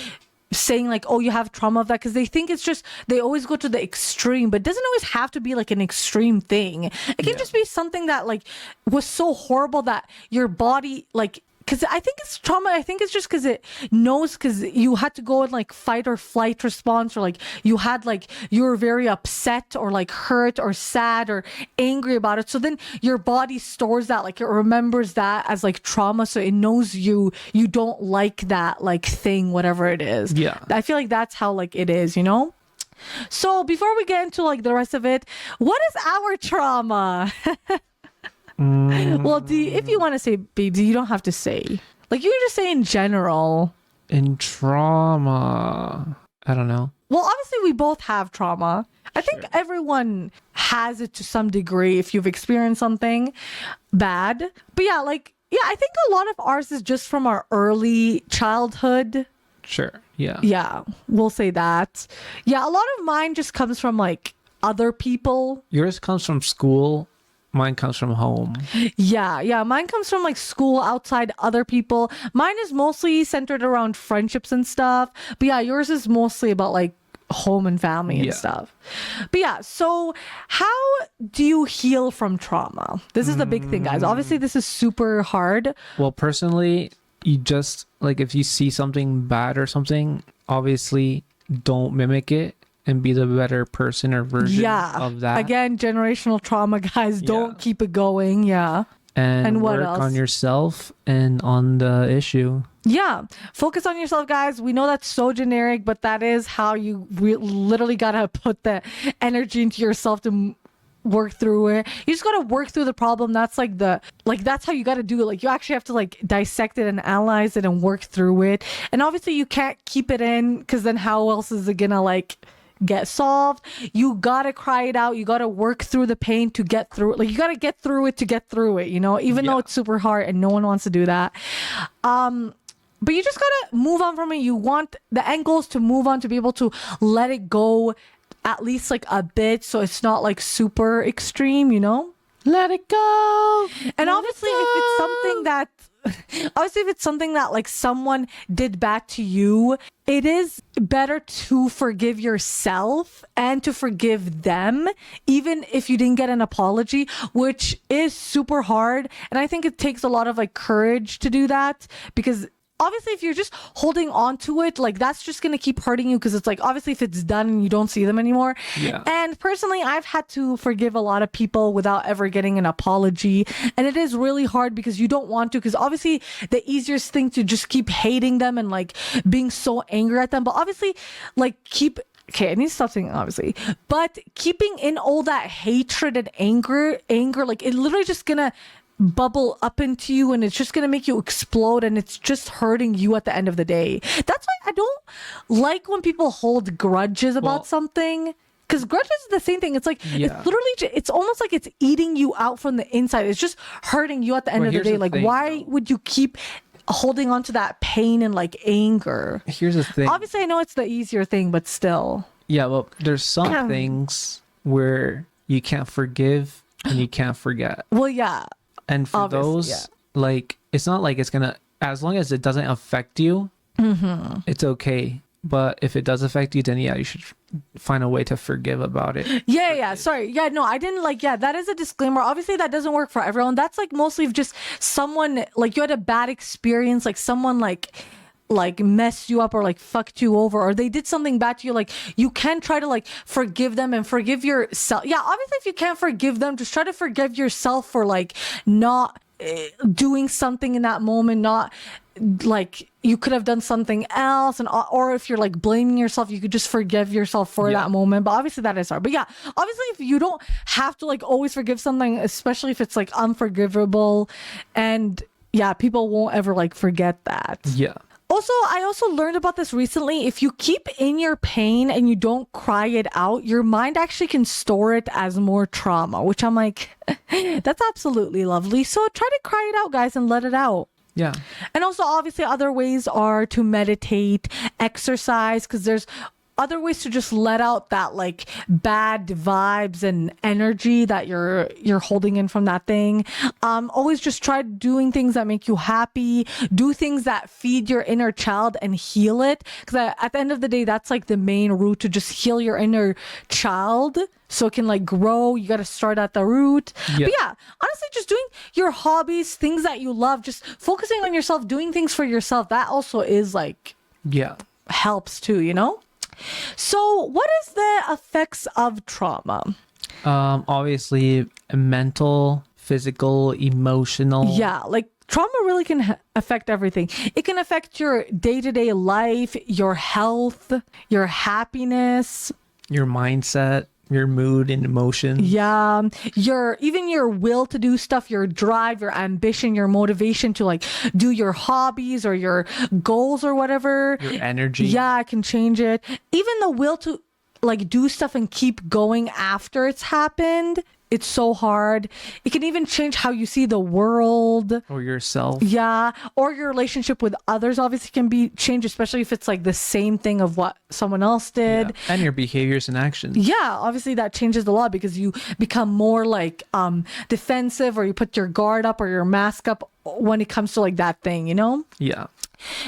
saying like, oh, you have trauma of that, because they think it's just, they always go to the extreme, but it doesn't always have to be like an extreme thing. It can just be something that like was so horrible that your body like because I think it's trauma. I think it's just because it knows, because you had to go in like fight or flight response, or like you were very upset or like hurt or sad or angry about it. So then your body stores that, like it remembers that as like trauma. So it knows you don't like that like thing, whatever it is.
Yeah.
I feel like that's how like it is, you know? So before we get into like the rest of it, what is our trauma? Well, if you want to say, baby, you don't have to say. Like, you can just say in general.
In trauma, I don't know.
Well, obviously, we both have trauma. I think everyone has it to some degree if you've experienced something bad. But yeah, I think a lot of ours is just from our early childhood.
Sure. Yeah.
Yeah, we'll say that. Yeah, a lot of mine just comes from like other people.
Yours comes from school. Mine comes from home.
Yeah. Mine comes from like school, outside, other people. Mine is mostly centered around friendships and stuff. But yeah, yours is mostly about like home and family and stuff. But yeah, so how do you heal from trauma? This is the big thing, guys. Obviously, this is super hard.
Well, personally, you just like, if you see something bad or something, obviously don't mimic it and be the better person or version of that.
Again, generational trauma, guys. Don't keep it going. Yeah.
And
what
work
else?
on yourself and on the issue.
Yeah. Focus on yourself, guys. We know that's so generic, but that is how you literally got to put the energy into yourself to work through it. You just got to work through the problem. That's that's how you got to do it. Like, you actually have to like dissect it and analyze it and work through it. And obviously you can't keep it in, because then how else is it gonna like get solved? You gotta cry it out. You gotta work through the pain to get through it. Like, you gotta get through it to get through it, you know, even though it's super hard and no one wants to do that. But you just gotta move on from it. You want the end goal is to move on, to be able to let it go at least like a bit, so it's not like super extreme, you know? Let it go. And obviously if it's something that like someone did back to you, it is better to forgive yourself and to forgive them, even if you didn't get an apology, which is super hard. And I think it takes a lot of like courage to do that, because obviously if you're just holding on to it, like that's just going to keep hurting you, because it's like, obviously if it's done and you don't see them anymore.
Yeah.
And personally, I've had to forgive a lot of people without ever getting an apology. And it is really hard because you don't want to, because obviously the easiest thing to just keep hating them and like being so angry at them. But obviously like okay, I need to stop saying obviously, but keeping in all that hatred and anger, like it literally just gonna bubble up into you, and it's just gonna make you explode, and it's just hurting you at the end of the day. That's why I don't like when people hold grudges about something, because grudges is the same thing. It's like it's literally it's almost like it's eating you out from the inside. It's just hurting you at the end of the day. Like, why would you keep holding on to that pain and like anger?
Here's the thing.
Obviously I know it's the easier thing, but still.
Yeah, well, there's some things where you can't forgive and you can't forget.
Well, yeah.
And for those, like, it's not like it's gonna, as long as it doesn't affect you, it's okay. But if it does affect you, then you should find a way to forgive about it.
Yeah. Sorry. Yeah, no, I didn't that is a disclaimer. Obviously that doesn't work for everyone. That's like mostly just someone, like you had a bad experience, like someone like messed you up or like fucked you over, or they did something bad to you. Like, you can try to like forgive them and forgive yourself. Yeah, obviously if you can't forgive them, just try to forgive yourself for like not doing something in that moment, not like you could have done something else. And or if you're like blaming yourself, you could just forgive yourself for that moment. But obviously that is hard. But yeah, obviously if you don't have to like always forgive something, especially if it's like unforgivable, and yeah, people won't ever like forget that.
Yeah.
Also, I also learned about this recently. If you keep in your pain and you don't cry it out, your mind actually can store it as more trauma, which I'm like, that's absolutely lovely. So try to cry it out, guys, and let it out.
Yeah.
And also, obviously, other ways are to meditate, exercise, because there's other ways to just let out that like bad vibes and energy that you're holding in from that thing. Always just try doing things that make you happy. Do things that feed your inner child and heal it. Because at the end of the day, that's like the main route to just heal your inner child so it can like grow. You got to start at the root.
Yeah.
But yeah, honestly, just doing your hobbies, things that you love, just focusing on yourself, doing things for yourself. That also is like,
Yeah.
helps too, you know? So what is the effects of trauma?
Obviously mental, physical, emotional.
Yeah, like trauma really can affect everything. It can affect your day-to-day life, your health, your happiness,
Your mindset, your mood and emotion.
yeah, your will to do stuff, your drive, your ambition, your motivation to like do your hobbies or your goals or whatever.
Your energy.
Yeah, I can change it. Even the will to like do stuff and keep going after it's happened. It's so hard. It can even change how you see the world.
Or yourself.
Yeah. Or your relationship with others obviously can be changed, especially if it's like the same thing of what someone else did.
Yeah. And your behaviors and actions.
Yeah, obviously that changes a lot because you become more like defensive, or you put your guard up or your mask up when it comes to like that thing, you know?
Yeah.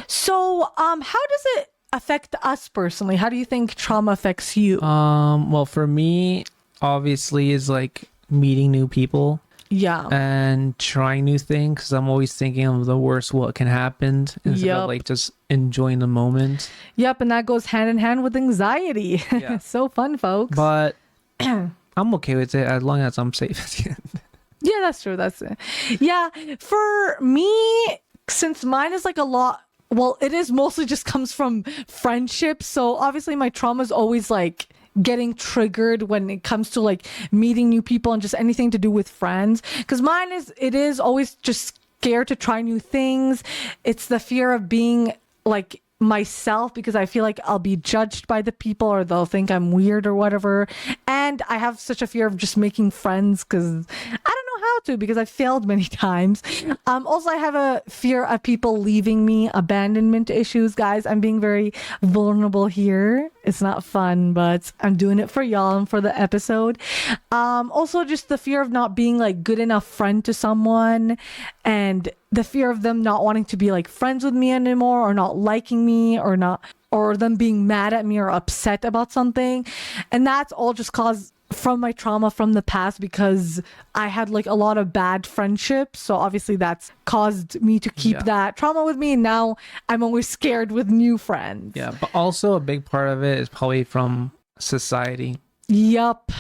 So how does it affect us personally? How do you think trauma affects you?
Well, for me, obviously, is like meeting new people
Yeah.
and trying new things, because I'm always thinking of the worst what can happen instead
Yep.
of like just enjoying the moment.
Yep, and that goes hand in hand with anxiety.
Yeah.
So fun, folks.
But I'm okay with it as long as I'm safe at the end.
Yeah, that's true. That's it. Yeah, for me, since mine is like a lot, well, it is mostly just comes from friendships. So obviously my trauma is always like getting triggered when it comes to like meeting new people and just anything to do with friends. Because it is always just scared to try new things. It's the fear of being like myself, because I feel like I'll be judged by the people or they'll think I'm weird or whatever. And I have such a fear of just making friends because I don't know how to, because I've failed many times. Also, I have a fear of people leaving me, abandonment issues, guys. I'm being very vulnerable here. It's not fun, but I'm doing it for y'all and for the episode. Also, just the fear of not being like good enough friend to someone, and the fear of them not wanting to be like friends with me anymore, or not liking me, or them being mad at me or upset about something. And that's all just caused from my trauma from the past, because I had like a lot of bad friendships. So obviously that's caused me to keep that trauma with me. And now I'm always scared with new friends.
Yeah, but also a big part of it is probably from society.
Yup.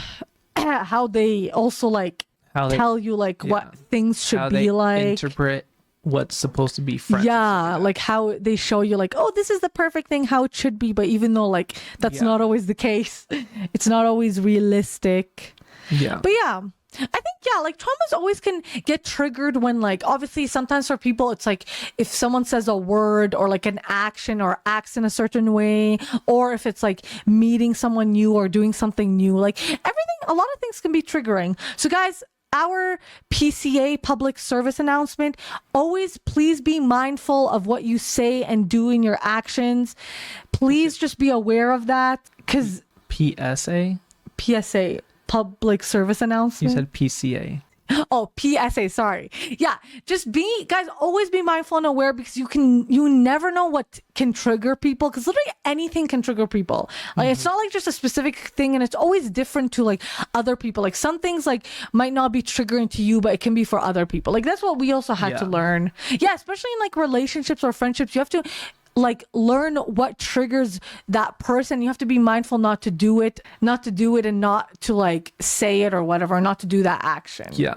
How they also like
How they
tell you like what things should
how
be
they
like.
interpret what's supposed to be friends.
Yeah, like how they show you like, oh, this is the perfect thing, how it should be. But even though like that's not always the case, it's not always realistic.
Yeah.
But yeah, I think, like traumas always can get triggered when like, obviously sometimes for people, it's like if someone says a word or like an action or acts in a certain way, or if it's like meeting someone new or doing something new, like everything, a lot of things can be triggering. So guys, our PCA public service announcement, always please be mindful of what you say and do in your actions. Please just be aware of that, because
PSA?
PSA, public service announcement.
You said PCA.
Oh, PSA, sorry. Yeah, just guys, always be mindful and aware, because you never know what can trigger people, because literally anything can trigger people. Like it's not like just a specific thing, and it's always different to like other people. Like some things like might not be triggering to you, but it can be for other people. Like that's what we also had to learn. Yeah, especially in like relationships or friendships, you have to like learn what triggers that person. You have to be mindful not to do it and not to like say it or whatever, not to do that action.
Yeah.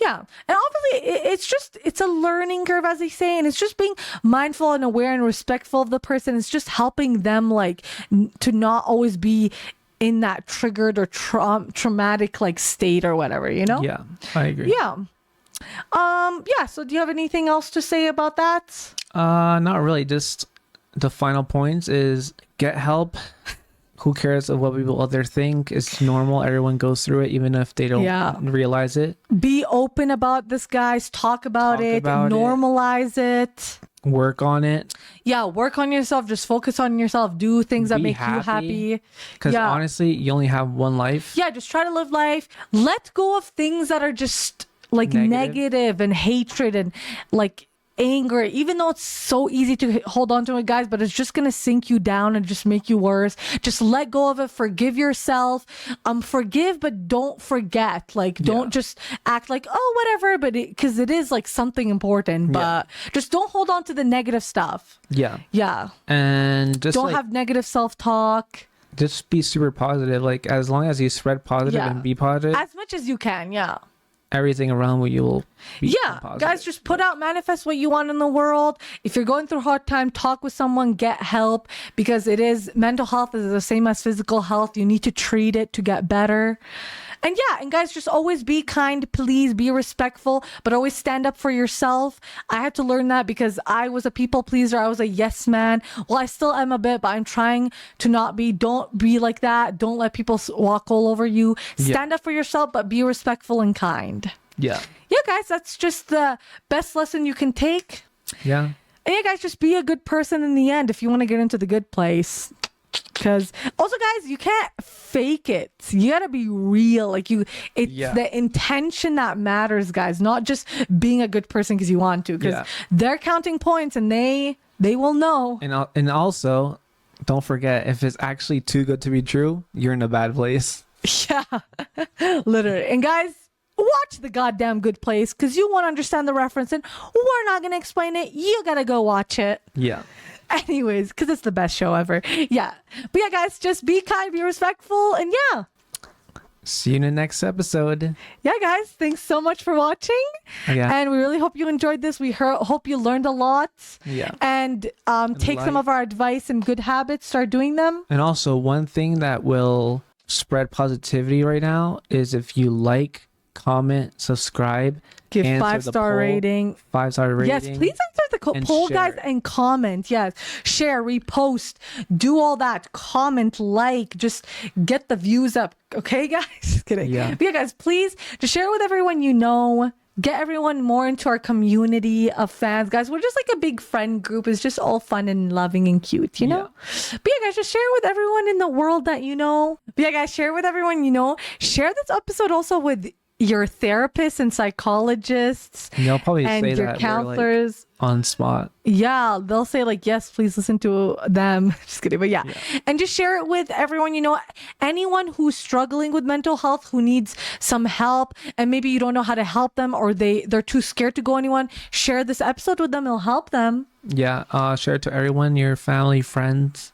And obviously it's a learning curve, as they say, and it's just being mindful and aware and respectful of the person. It's just helping them like to not always be in that triggered or traumatic like state or whatever, you know?
Yeah, I agree.
Yeah. So do you have anything else to say about that?
Not really. Just the final points is get help. Who cares of what people other think? It's normal. Everyone goes through it, even if they don't realize it.
Be open about this, guys. Talk about it. Normalize it.
work on it.
Yeah, work on yourself. Just focus on yourself. Do things that
Be
make you happy.
Because
Yeah.
honestly, you only have one life.
Yeah, just try to live life. Let go of things that are just like negative and hatred and like anger, even though it's so easy to hold on to it, guys, but it's just gonna sink you down and just make you worse. Just let go of it. Forgive yourself. Forgive, but don't forget. Like, don't just act like, oh, whatever, but because it is like something important, but just don't hold on to the negative stuff. Yeah.
And just
don't have negative self-talk.
Just be super positive. Like, as long as you spread positive and be positive,
as much as you can.
everything around you will be positive.
Guys, just put out, manifest what you want in the world. If you're going through a hard time, talk with someone, get help, because mental health is the same as physical health. You need to treat it to get better. And guys, just always be kind, please be respectful, but always stand up for yourself. I had to learn that because I was a people pleaser. I was a yes man. Well, I still am a bit, but I'm trying to not be. Don't be like that. Don't let people walk all over you. Stand up for yourself, but be respectful and kind.
Yeah,
guys, that's just the best lesson you can take.
And
guys, just be a good person in the end if you want to get into the good place. Because also, guys, you can't fake it. You gotta be real. It's the intention that matters, guys, not just being a good person because you want to, because they're counting points and they will know.
And also, don't forget, if it's actually too good to be true, you're in a bad place.
Literally. And guys, watch The Goddamn Good Place, because you won't understand the reference and we're not gonna explain it. You gotta go watch it. Anyways, because it's the best show ever. But guys, just be kind, be respectful, and
see you in the next episode.
Guys, thanks so much for watching. And we really hope you enjoyed this. We hope you learned a lot. And take some of our advice and good habits, start doing them.
And also, one thing that will spread positivity right now is if you like, comment, subscribe,
give 5-star rating.
5-star rating.
Yes, please answer the poll, guys, and comment. Yes, share, repost, do all that. Comment, like, just get the views up. Okay, guys? Just kidding. But guys, please just share with everyone you know. Get everyone more into our community of fans, guys. We're just like a big friend group. It's just all fun and loving and cute, you know? But guys, just share with everyone in the world that you know. But guys, share with everyone you know. Share this episode also with your therapists and psychologists.
And they'll probably
and
say
your
that
counselors
on spot.
They'll say like, yes, please listen to them. Just kidding. But and just share it with everyone you know. Anyone who's struggling with mental health, who needs some help, and maybe you don't know how to help them, or they're too scared to go anyone, share this episode with them. It'll help them.
Share it to everyone, your family, friends,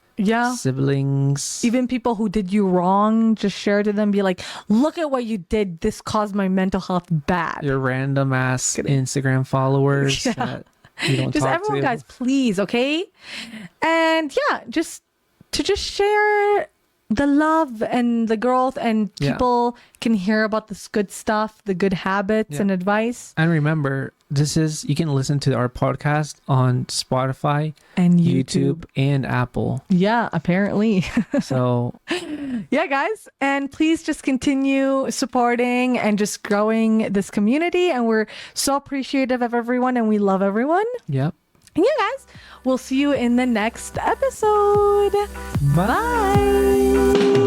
siblings,
even people who did you wrong. Just share to them, be like, look at what you did, this caused my mental health bad.
Your random ass Instagram followers that you don't
just
talk
everyone
to.
Guys, please, okay? And just share the love and the growth, and people can hear about this good stuff, the good habits and advice.
And remember, you can listen to our podcast on Spotify
and YouTube
and Apple.
Apparently.
So
guys, and please just continue supporting and just growing this community, and we're so appreciative of everyone and we love everyone. And guys, we'll see you in the next episode.
Bye.